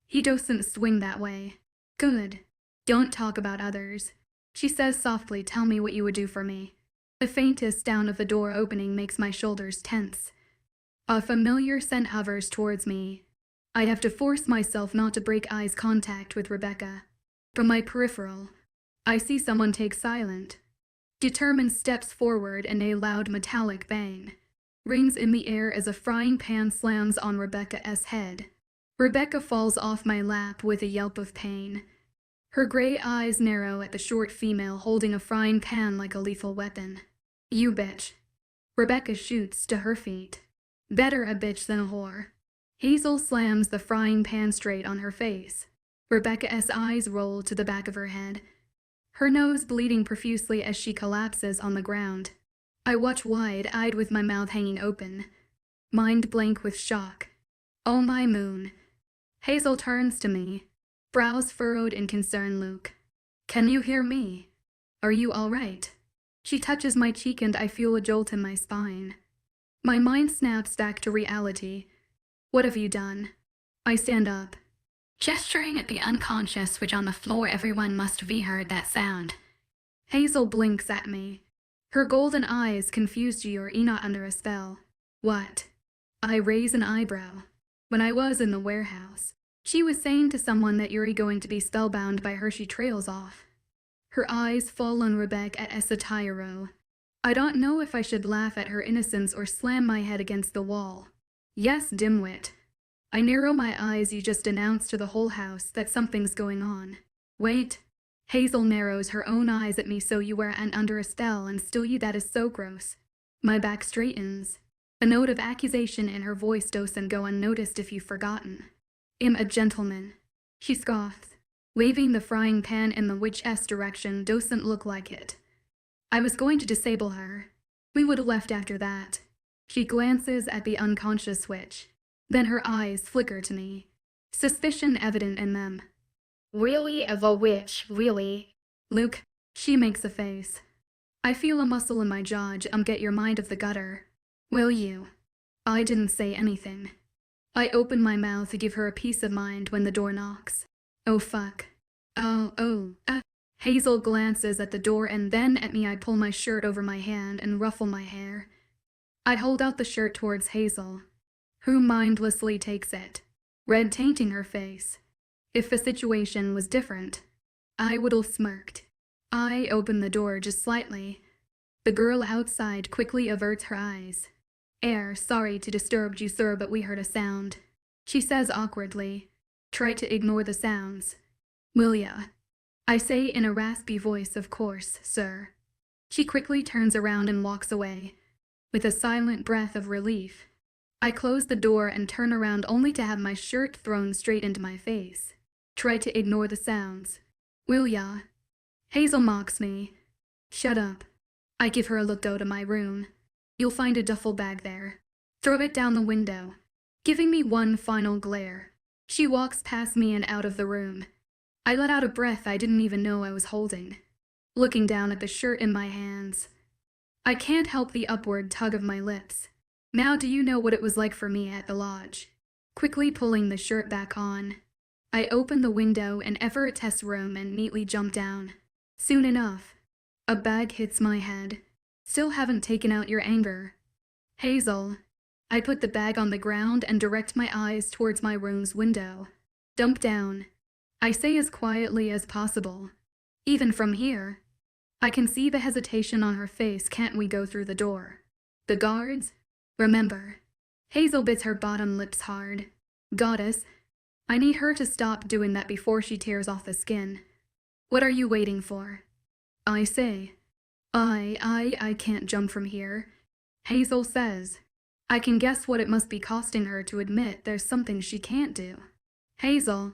He doesn't swing that way. Good. Don't talk about others. She says softly, tell me what you would do for me. The faintest sound of the door opening makes my shoulders tense. A familiar scent hovers towards me. I have to force myself not to break eyes contact with Rebecca. From my peripheral, I see someone take silent, determined steps forward, and a loud metallic bang rings in the air as a frying pan slams on Rebecca's head. Rebecca falls off my lap with a yelp of pain. Her gray eyes narrow at the short female holding a frying pan like a lethal weapon. You bitch. Rebecca shoots to her feet. Better a bitch than a whore. Hazel slams the frying pan straight on her face. Rebecca's eyes roll to the back of her head, her nose bleeding profusely as she collapses on the ground. I watch wide-eyed with my mouth hanging open, mind blank with shock. Oh my moon. Hazel turns to me, brows furrowed in concern. Luke, can you hear me? Are you all right? She touches my cheek and I feel a jolt in my spine. My mind snaps back to reality. What have you done? I stand up, gesturing at the unconscious switch on the floor. Everyone must have heard that sound. Hazel blinks at me. Her golden eyes confused. You're not under a spell. What? I raise an eyebrow. When I was in the warehouse, she was saying to someone that you're going to be spellbound by her. She trails off. Her eyes fall on Rebecca at Esatiro. I don't know if I should laugh at her innocence or slam my head against the wall. Yes, dimwit. I narrow my eyes. You just announced to the whole house that something's going on. Wait. Hazel narrows her own eyes at me. So you were under a spell and still you? That is so gross. My back straightens. A note of accusation in her voice. Doesn't go unnoticed if you've forgotten. I'm a gentleman. She scoffs, waving the frying pan in the witch's direction. Doesn't look like it. I was going to disable her. We would have left after that. She glances at the unconscious switch. Then her eyes flicker to me, suspicion evident in them. Really, of a witch, really? Luke, she makes a face. I feel a muscle in my jaw. Get your mind of the gutter. Will you? I didn't say anything. I open my mouth to give her a piece of mind when the door knocks. Oh fuck. Hazel glances at the door and then at me. I pull my shirt over my hand and ruffle my hair. I hold out the shirt towards Hazel, who mindlessly takes it, red tainting her face. If the situation was different, I would have smirked. I open the door just slightly. The girl outside quickly averts her eyes. Sorry to disturb you, sir, but we heard a sound. She says awkwardly. Try to ignore the sounds. Will ya? I say in a raspy voice. Of course, sir. She quickly turns around and walks away, with a silent breath of relief. I close the door and turn around only to have my shirt thrown straight into my face. Try to ignore the sounds. Will ya? Hazel mocks me. Shut up. I give her a look. Go to my room. You'll find a duffel bag there. Throw it down the window, giving me one final glare. She walks past me and out of the room. I let out a breath I didn't even know I was holding, looking down at the shirt in my hands. I can't help the upward tug of my lips. Now do you know what it was like for me at the lodge? Quickly pulling the shirt back on, I open the window and Everett's room and neatly jump down. Soon enough, a bag hits my head. Still haven't taken out your anger. Hazel. I put the bag on the ground and direct my eyes towards my room's window. Dump down. I say as quietly as possible. Even from here, I can see the hesitation on her face. Can't we go through the door? The guards? Remember. Hazel bits her bottom lips hard. Goddess, I need her to stop doing that before she tears off the skin. What are you waiting for? I say. I can't jump from here. Hazel says. I can guess what it must be costing her to admit there's something she can't do. Hazel,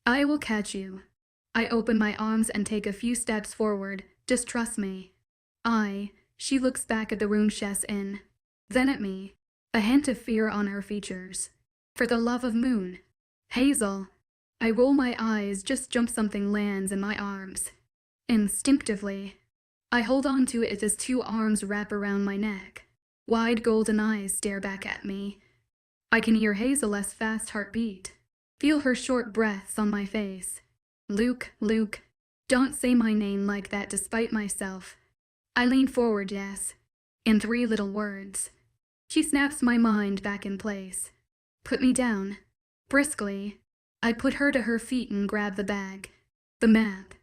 I will catch you. I open my arms and take a few steps forward. Just trust me. She looks back at the room she's in, then at me, a hint of fear on her features. For the love of Moon. Hazel. I roll my eyes. Just jump. Something lands in my arms. Instinctively, I hold on to it as two arms wrap around my neck. Wide golden eyes stare back at me. I can hear Hazel's fast heartbeat. Feel her short breaths on my face. Luke, don't say my name like that. Despite myself, I lean forward. Yes. In 3 little words. She snaps my mind back in place. Put me down. Briskly, I put her to her feet and grab the bag. The map.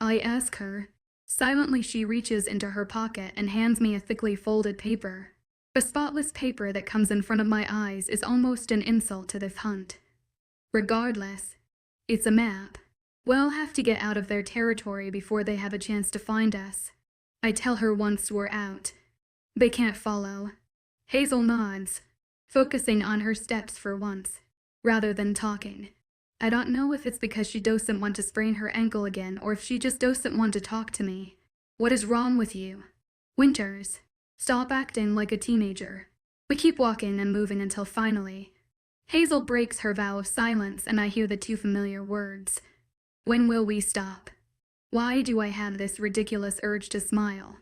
I ask her. Silently she reaches into her pocket and hands me a thickly folded paper. The spotless paper that comes in front of my eyes is almost an insult to this hunt. Regardless, it's a map. We'll have to get out of their territory before they have a chance to find us. I tell her once we're out. They can't follow. Hazel nods, focusing on her steps for once, rather than talking. I don't know if it's because she doesn't want to sprain her ankle again or if she just doesn't want to talk to me. What is wrong with you? Winters, stop acting like a teenager. We keep walking and moving until finally, Hazel breaks her vow of silence and I hear the two familiar words. When will we stop? Why do I have this ridiculous urge to smile?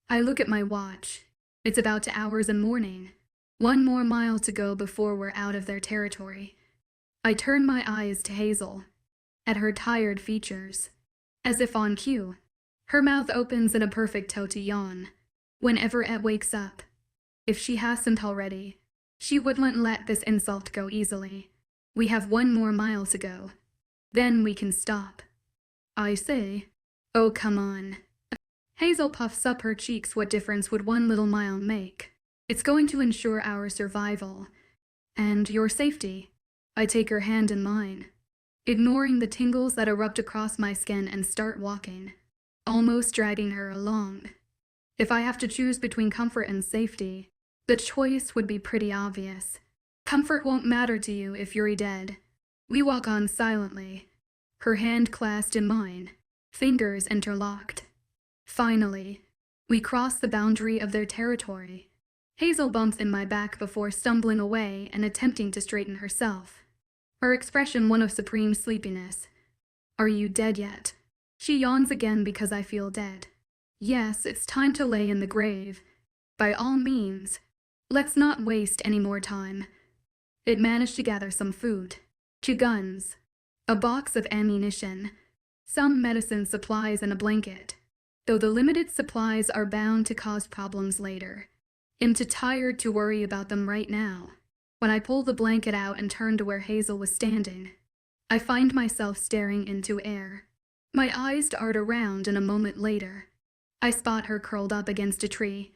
I look at my watch. It's about 2 hours in morning. 1 more mile to go before we're out of their territory. I turn my eyes to Hazel, at her tired features. As if on cue, her mouth opens in a perfect toe to yawn. Whenever Ed wakes up, if she hasn't already, she wouldn't let this insult go easily. We have 1 more mile to go. Then we can stop. I say, oh come on. Hazel puffs up her cheeks. What difference would 1 little mile make? It's going to ensure our survival. And your safety. I take her hand in mine, ignoring the tingles that erupt across my skin and start walking, almost dragging her along. If I have to choose between comfort and safety, the choice would be pretty obvious. Comfort won't matter to you if you're dead. We walk on silently, her hand clasped in mine, fingers interlocked. Finally, we cross the boundary of their territory. Hazel bumps in my back before stumbling away and attempting to straighten herself, her expression one of supreme sleepiness. Are you dead yet? She yawns again because I feel dead. Yes, it's time to lay in the grave. By all means. Let's not waste any more time. It managed to gather some food, 2 guns, a box of ammunition, some medicine supplies and a blanket, though the limited supplies are bound to cause problems later. I'm too tired to worry about them right now. When I pull the blanket out and turn to where Hazel was standing, I find myself staring into air. My eyes dart around and a moment later, I spot her curled up against a tree.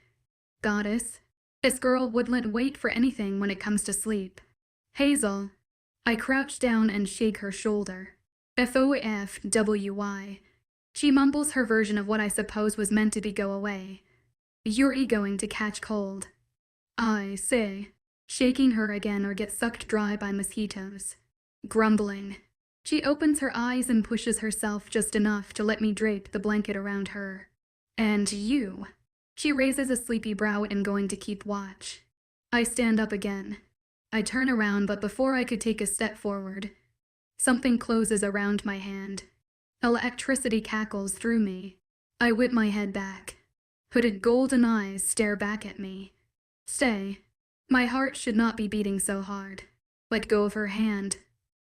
Goddess, this girl wouldn't wait for anything when it comes to sleep. Hazel. I crouch down and shake her shoulder. FOFWY. She mumbles her version of what I suppose was meant to be go away. You're going to catch cold. I say, shaking her again or get sucked dry by mosquitoes. Grumbling. She opens her eyes and pushes herself just enough to let me drape the blanket around her. And you. She raises a sleepy brow. I'm going to keep watch. I stand up again. I turn around, but before I could take a step forward, something closes around my hand. Electricity cackles through me. I whip my head back. Hooded golden eyes stare back at me. Stay. My heart should not be beating so hard. Let go of her hand.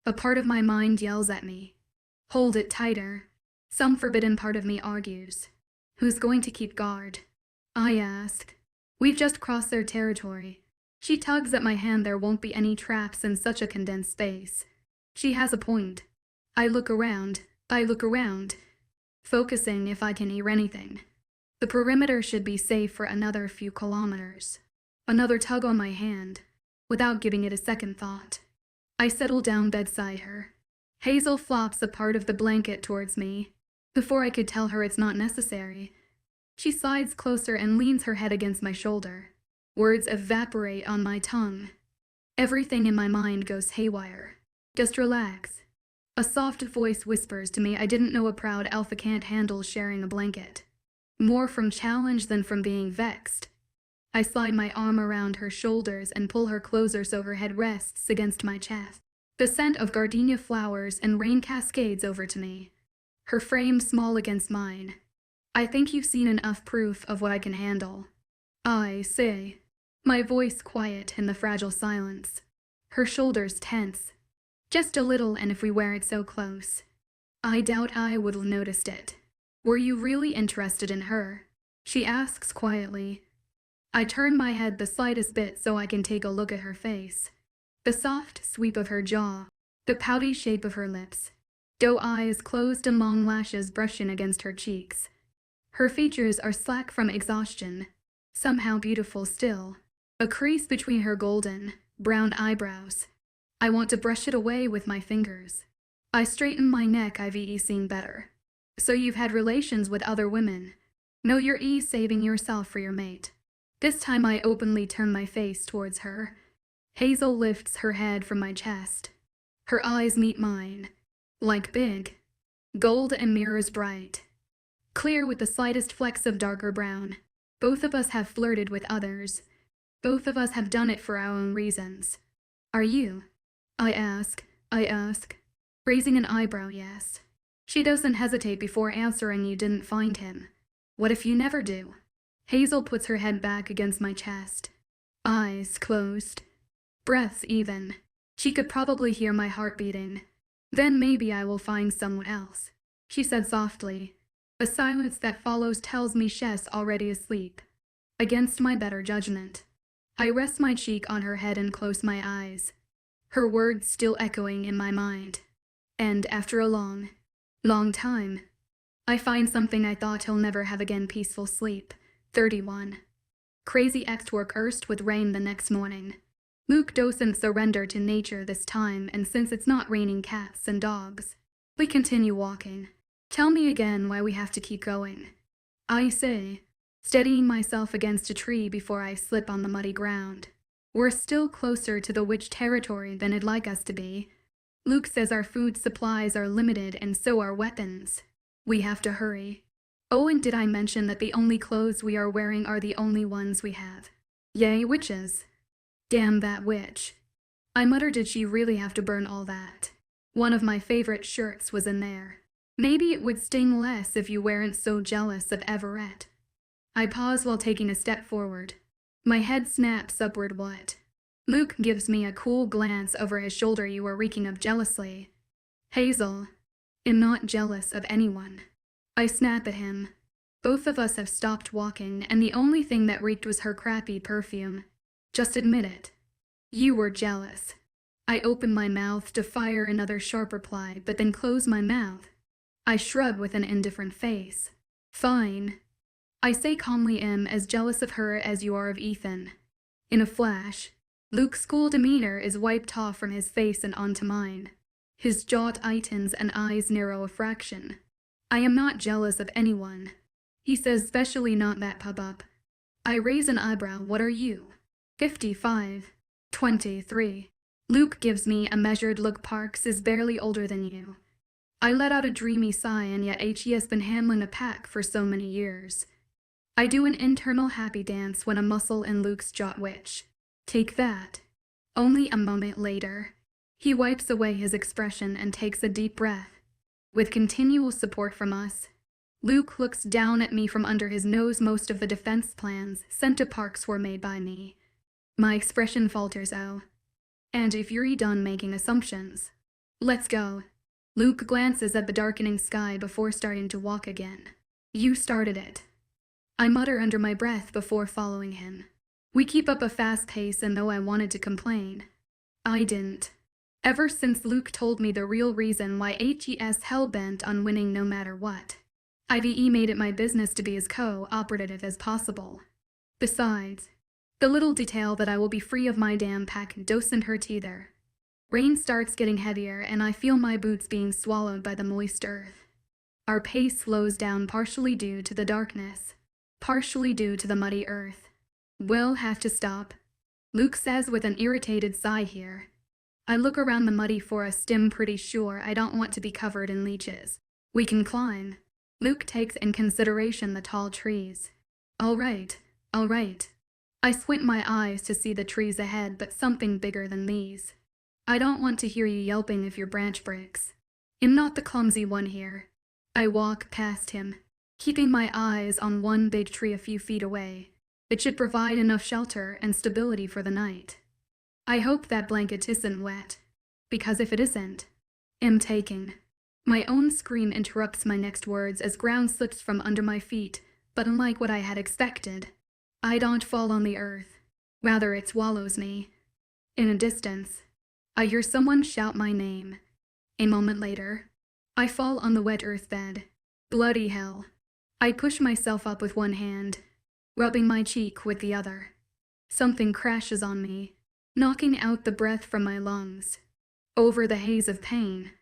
A part of my mind yells at me. Hold it tighter. Some forbidden part of me argues. Who's going to keep guard? I ask. We've just crossed their territory. She tugs at my hand. There won't be any traps in such a condensed space. She has a point. I look around, focusing if I can hear anything. The perimeter should be safe for another few kilometers. Another tug on my hand, without giving it a second thought. I settle down bedside her. Hazel flops a part of the blanket towards me. Before I could tell her it's not necessary, she slides closer and leans her head against my shoulder. Words evaporate on my tongue. Everything in my mind goes haywire. Just relax. A soft voice whispers to me I didn't know a proud alpha can't handle sharing a blanket. More from challenge than from being vexed. I slide my arm around her shoulders and pull her closer so her head rests against my chest. The scent of gardenia flowers and rain cascades over to me. Her frame small against mine. I think you've seen enough proof of what I can handle. I say, my voice quiet in the fragile silence. Her shoulders tense. Just a little, and if we weren't so close, I doubt I would have noticed it. Were you really interested in her? She asks quietly. I turn my head the slightest bit so I can take a look at her face. The soft sweep of her jaw, the pouty shape of her lips, doe eyes closed and long lashes brushing against her cheeks. Her features are slack from exhaustion, somehow beautiful still, a crease between her golden, brown eyebrows. I want to brush it away with my fingers. I straighten my neck. I've seen better. So you've had relations with other women. No, you're saving yourself for your mate. This time I openly turn my face towards her. Hazel lifts her head from my chest. Her eyes meet mine, like big, gold and mirrors bright. Clear with the slightest flecks of darker brown. Both of us have flirted with others, Both of us have done it for our own reasons. Are you? I ask, raising an eyebrow, yes. She doesn't hesitate before answering you didn't find him. What if you never do? Hazel puts her head back against my chest. Eyes closed. Breaths even. She could probably hear my heart beating. Then maybe I will find someone else, she said softly. A silence that follows tells me she's already asleep. Against my better judgment, I rest my cheek on her head and close my eyes, her words still echoing in my mind. And after a long time, I find something I thought he'll never have again: peaceful sleep. 31. Crazy ex-work erst with rain the next morning. Luke doesn't surrender to nature this time, and since it's not raining cats and dogs, we continue walking. Tell me again why we have to keep going, I say, steadying myself against a tree before I slip on the muddy ground. We're still closer to the witch territory than I'd like us to be. Luke says our food supplies are limited and so are weapons. We have to hurry. Oh, and did I mention that the only clothes we are wearing are the only ones we have? Yay, witches. Damn that witch. I muttered, did she really have to burn all that? One of my favorite shirts was in there. Maybe it would sting less if you weren't so jealous of Everett. I pause while taking a step forward. My head snaps upward. What? Luke gives me a cool glance over his shoulder. You are reeking of jealousy. Hazel, I'm not jealous of anyone. I snap at him. Both of us have stopped walking, and the only thing that reeked was her crappy perfume. Just admit it. You were jealous. I open my mouth to fire another sharp reply, but then close my mouth. I shrug with an indifferent face. Fine. I say calmly, am as jealous of her as you are of Ethan. In a flash, Luke's cool demeanor is wiped off from his face and onto mine. His jaw tightens and eyes narrow a fraction. I am not jealous of anyone, he says, especially not that pub up. I raise an eyebrow. What are you? 55. 23. Luke gives me a measured look. Parks is barely older than you. I let out a dreamy sigh, and yet he has been handling a pack for so many years. I do an internal happy dance when a muscle in Luke's jaw twitch. Take that. Only a moment later, he wipes away his expression and takes a deep breath. With continual support from us, Luke looks down at me from under his nose. Most of the defense plans sent to Parks were made by me. My expression falters. Oh. And if you're done making assumptions, let's go. Luke glances at the darkening sky before starting to walk again. You started it, I mutter under my breath before following him. We keep up a fast pace, and though I wanted to complain, I didn't. Ever since Luke told me the real reason why HES hell-bent on winning no matter what, I've made it my business to be as cooperative as possible. Besides, the little detail that I will be free of my damn pack doesn't hurt either. Rain starts getting heavier, and I feel my boots being swallowed by the moist earth. Our pace slows down, partially due to the darkness, partially due to the muddy earth. We'll have to stop, Luke says with an irritated sigh here. I look around the muddy forest. I'm pretty sure I don't want to be covered in leeches. We can climb. Luke takes in consideration the tall trees. All right. I squint my eyes to see the trees ahead, but something bigger than these. I don't want to hear you yelping if your branch breaks. I'm not the clumsy one here. I walk past him, keeping my eyes on one big tree a few feet away. It should provide enough shelter and stability for the night. I hope that blanket isn't wet, because if it isn't, I'm taking. My own scream interrupts my next words as ground slips from under my feet, but unlike what I had expected, I don't fall on the earth. Rather, it swallows me. In a distance, I hear someone shout my name. A moment later, I fall on the wet earth bed. Bloody hell. I push myself up with one hand, rubbing my cheek with the other. Something crashes on me, knocking out the breath from my lungs. Over the haze of pain,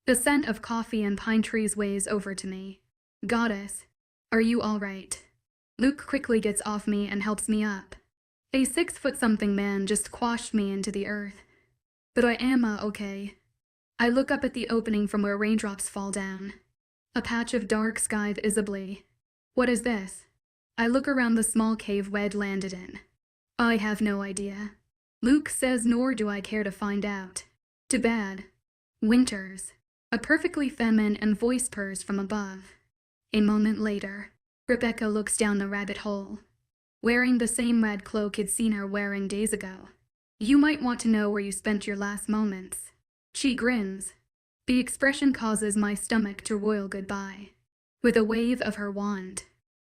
the scent of coffee and pine trees weighs over to me. Goddess, are you all right? Luke quickly gets off me and helps me up. A 6-foot-something man just quashed me into the earth. But I am okay. I look up at the opening from where raindrops fall down. A patch of dark sky visibly. What is this? I look around the small cave we'd landed in. I have no idea. Luke says, nor do I care to find out. Too bad. Winters. A perfectly feminine voice purrs from above. A moment later, Rebecca looks down the rabbit hole, wearing the same red cloak I'd seen her wearing days ago. You might want to know where you spent your last moments. She grins. The expression causes my stomach to roil goodbye. With a wave of her wand,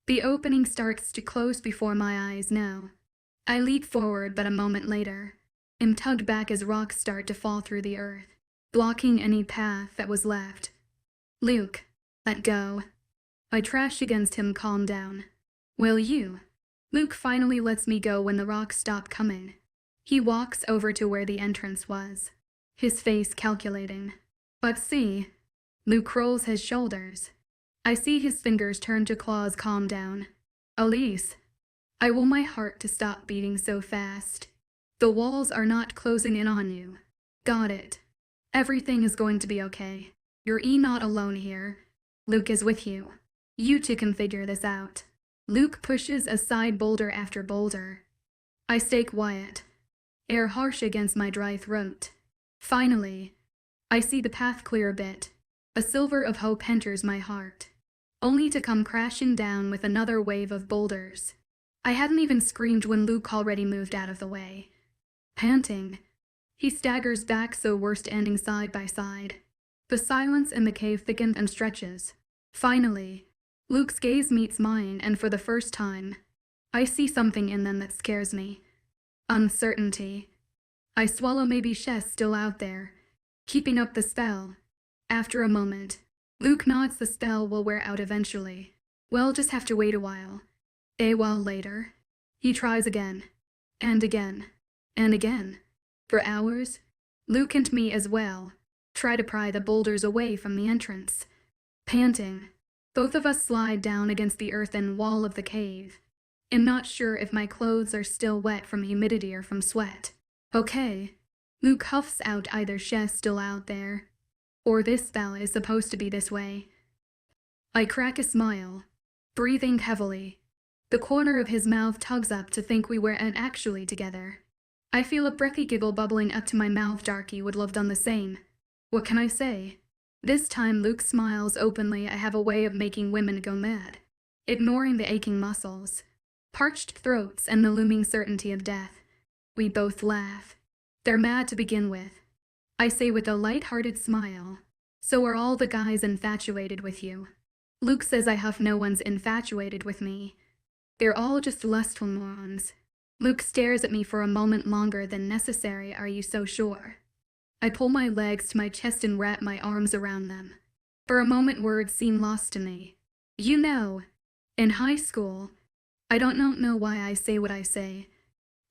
the opening starts to close before my eyes now. I leap forward, but a moment later, am tugged back as rocks start to fall through the earth, blocking any path that was left. Luke, let go. I trash against him, calm down. Will you? Luke finally lets me go when the rocks stop coming. He walks over to where the entrance was, his face calculating. Let's see. Luke rolls his shoulders. I see his fingers turn to claws. Calm down. Elise. I will my heart to stop beating so fast. The walls are not closing in on you. Got it. Everything is going to be okay. You're not alone here. Luke is with you. You two can figure this out. Luke pushes aside boulder after boulder. I stay quiet, air harsh against my dry throat. Finally, I see the path clear a bit. A silver of hope enters my heart, only to come crashing down with another wave of boulders. I hadn't even screamed when Luke already moved out of the way. Panting, he staggers back, so we're standing side by side. The silence in the cave thickens and stretches. Finally, Luke's gaze meets mine, and for the first time, I see something in them that scares me. Uncertainty. I swallow. Maybe she's still out there, keeping up the spell. After a moment, Luke nods. The spell will wear out eventually. We'll just have to wait a while. A while later, he tries again, and again, and again. For hours, Luke and me as well try to pry the boulders away from the entrance. Panting, both of us slide down against the earthen wall of the cave. I'm not sure if my clothes are still wet from humidity or from sweat. Okay. Luke huffs out, either she's still out there, or this spell is supposed to be this way. I crack a smile, breathing heavily. The corner of his mouth tugs up to think we weren't actually together. I feel a breathy giggle bubbling up to my mouth. Darky would have done the same. What can I say? This time Luke smiles openly. I have a way of making women go mad, ignoring the aching muscles, parched throats, and the looming certainty of death. We both laugh. They're mad to begin with. I say with a light-hearted smile. So are all the guys infatuated with you? Luke says I huff. No one's infatuated with me. They're all just lustful morons. Luke stares at me for a moment longer than necessary. Are you so sure? I pull my legs to my chest and wrap my arms around them. For a moment words seem lost to me. You know, in high school, I don't know why I say what I say.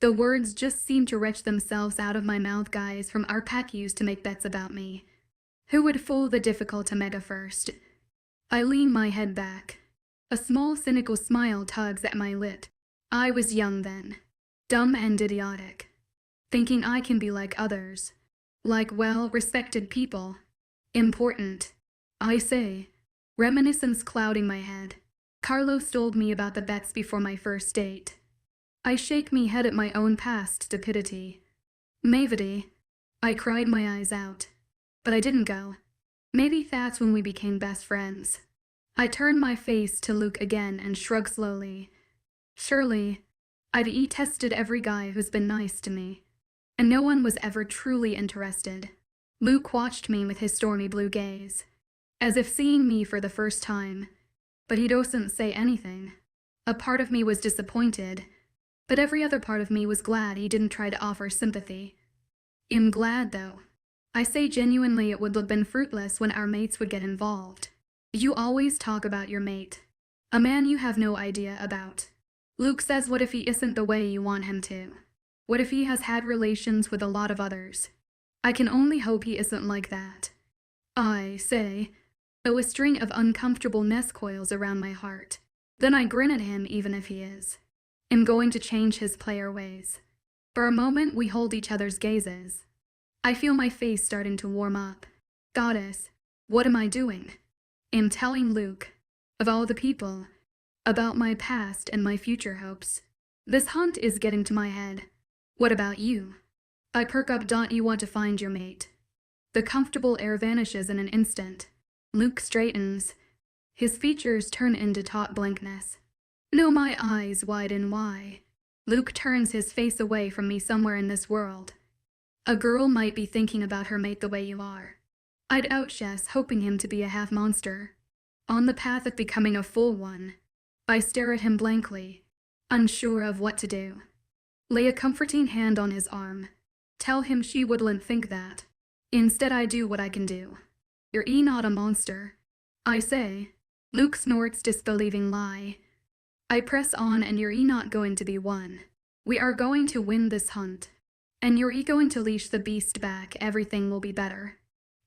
The words just seem to retch themselves out of my mouth. Guys from our pack used to make bets about me. Who would fool the difficult Omega first? I lean my head back. A small cynical smile tugs at my lip. I was young then, dumb and idiotic, thinking I can be like others, like well-respected people. Important, I say, reminiscence clouding my head. Carlos told me about the bets before my first date. I shake me head at my own past stupidity. Mavity, I cried my eyes out. But I didn't go. Maybe that's when we became best friends. I turn my face to Luke again and shrug slowly. Surely, I'd tested every guy who's been nice to me, and no one was ever truly interested. Luke watched me with his stormy blue gaze, as if seeing me for the first time, but he doesn't say anything. A part of me was disappointed, but every other part of me was glad he didn't try to offer sympathy. I'm glad, though. I say genuinely. It would have been fruitless when our mates would get involved. You always talk about your mate, a man you have no idea about. Luke says, what if he isn't the way you want him to? What if he has had relations with a lot of others? I can only hope he isn't like that. I say, though a string of uncomfortableness coils around my heart. Then I grin at him. Even if he is, I'm going to change his player ways. For a moment we hold each other's gazes. I feel my face starting to warm up. Goddess, what am I doing? I'm telling Luke, of all the people, about my past and my future hopes. This hunt is getting to my head. What about you? I perk up. You want to find your mate. The comfortable air vanishes in an instant. Luke straightens. His features turn into taut blankness. No, my eyes widen. Why? Luke turns his face away from me. Somewhere in this world, a girl might be thinking about her mate the way you are. I'd outguess, hoping him to be a half monster, on the path of becoming a full one. I stare at him blankly, unsure of what to do. Lay a comforting hand on his arm. Tell him she wouldn't think that. Instead, I do what I can do. You're not a monster, I say. Luke snorts, disbelieving lie. I press on, and you're not going to be one. We are going to win this hunt. And you're going to leash the beast back. Everything will be better.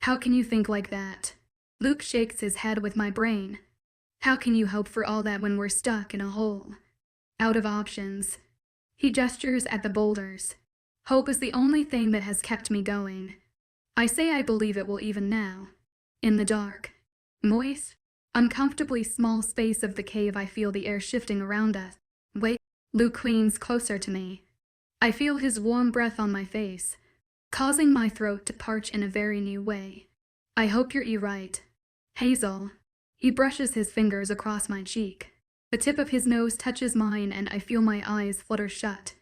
How can you think like that? Luke shakes his head. With my brain. How can you hope for all that when we're stuck in a hole? Out of options. He gestures at the boulders. Hope is the only thing that has kept me going. I say I believe it will even now. In the dark, moist, uncomfortably small space of the cave, I feel the air shifting around us. Wait, Luke leans closer to me. I feel his warm breath on my face, causing my throat to parch in a very new way. I hope you're right, Hazel. He brushes his fingers across my cheek. The tip of his nose touches mine, and I feel my eyes flutter shut.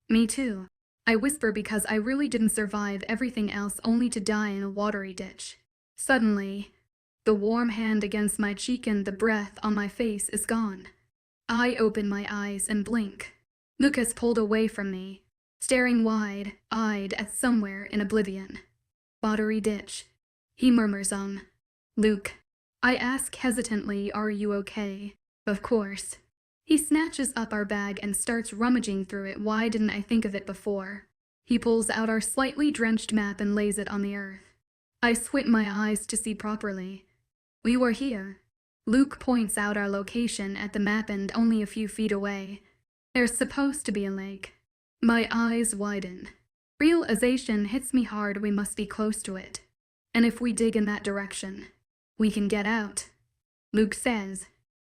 Me too, I whisper, because I really didn't survive everything else only to die in a watery ditch. Suddenly, the warm hand against my cheek and the breath on my face is gone. I open my eyes and blink. Luke has pulled away from me, staring wide-eyed at somewhere in oblivion. Watery ditch. He murmurs, Luke. I ask hesitantly, are you okay? Of course. He snatches up our bag and starts rummaging through it. Why didn't I think of it before? He pulls out our slightly drenched map and lays it on the earth. I squint my eyes to see properly. We were here. Luke points out our location at the map, and only a few feet away. There's supposed to be a lake. My eyes widen. Realization hits me hard. We must be close to it. And if we dig in that direction, we can get out. Luke says,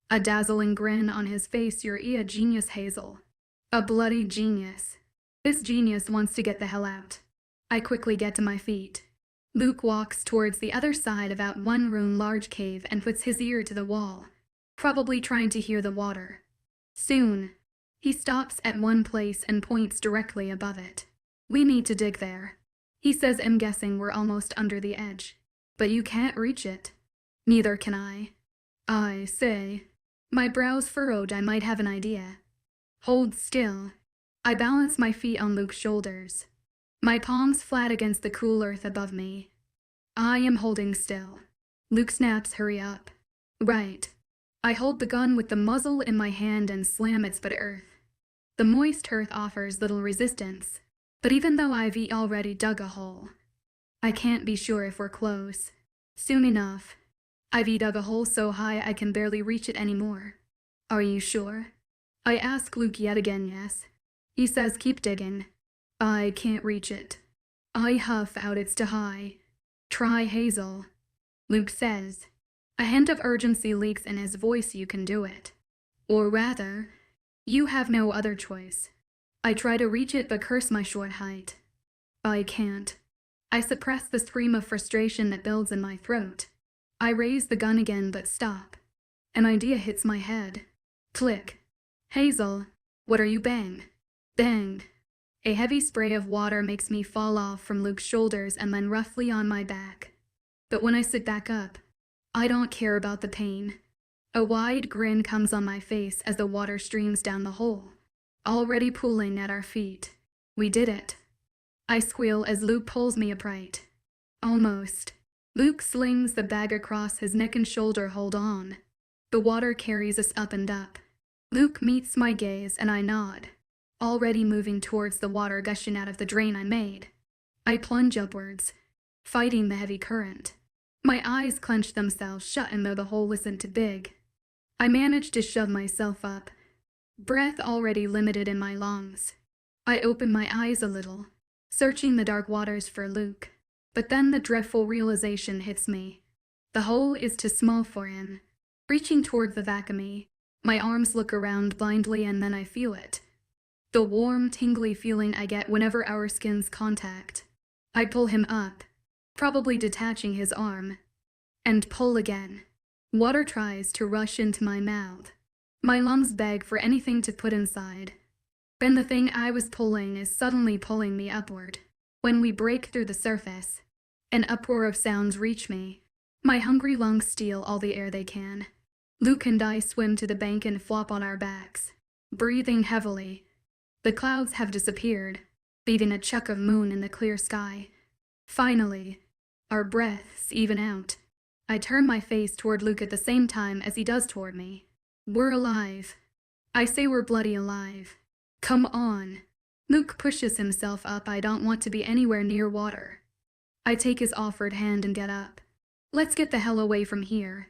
a dazzling grin on his face. You're a genius, Hazel. A bloody genius. This genius wants to get the hell out. I quickly get to my feet. Luke walks towards the other side of that one-room large cave and puts his ear to the wall, probably trying to hear the water. Soon, he stops at one place and points directly above it. We need to dig there, he says. I'm guessing we're almost under the edge. But you can't reach it. Neither can I say. My brows furrowed. I might have an idea. Hold still. I balance my feet on Luke's shoulders, my palms flat against the cool earth above me. I am holding still. Luke snaps, hurry up. Right. I hold the gun with the muzzle in my hand and slam its butt to earth. The moist earth offers little resistance, but even though I've already dug a hole, I can't be sure if we're close. Soon enough, I've dug a hole so high I can barely reach it anymore. Are you sure? I ask Luke yet again. Yes. He says, keep digging. I can't reach it. I huff out, it's too high. Try, Hazel. Luke says. A hint of urgency leaks in his voice. You can do it. Or rather, you have no other choice. I try to reach it, but curse my short height. I can't. I suppress the scream of frustration that builds in my throat. I raise the gun again, but stop. An idea hits my head. Click. Hazel, what are you? Bang. Bang. A heavy spray of water makes me fall off from Luke's shoulders and land roughly on my back. But when I sit back up, I don't care about the pain. A wide grin comes on my face as the water streams down the hole, already pooling at our feet. We did it. I squeal as Luke pulls me upright. Almost. Luke slings the bag across his neck and shoulder. Hold on. The water carries us up and up. Luke meets my gaze and I nod, already moving towards the water gushing out of the drain I made. I plunge upwards, fighting the heavy current. My eyes clench themselves shut, and though the hole isn't too big, I manage to shove myself up, breath already limited in my lungs. I open my eyes a little, searching the dark waters for Luke, but then the dreadful realization hits me. The hole is too small for him. Reaching toward the back of me, my arms look around blindly, and then I feel it. The warm, tingly feeling I get whenever our skins contact. I pull him up, probably detaching his arm, and pull again. Water tries to rush into my mouth. My lungs beg for anything to put inside. Then the thing I was pulling is suddenly pulling me upward. When we break through the surface, an uproar of sounds reach me. My hungry lungs steal all the air they can. Luke and I swim to the bank and flop on our backs, breathing heavily. The clouds have disappeared, leaving a chunk of moon in the clear sky. Finally, our breaths even out. I turn my face toward Luke at the same time as he does toward me. We're alive. I say we're bloody alive. Come on. Luke pushes himself up. I don't want to be anywhere near water. I take his offered hand and get up. Let's get the hell away from here.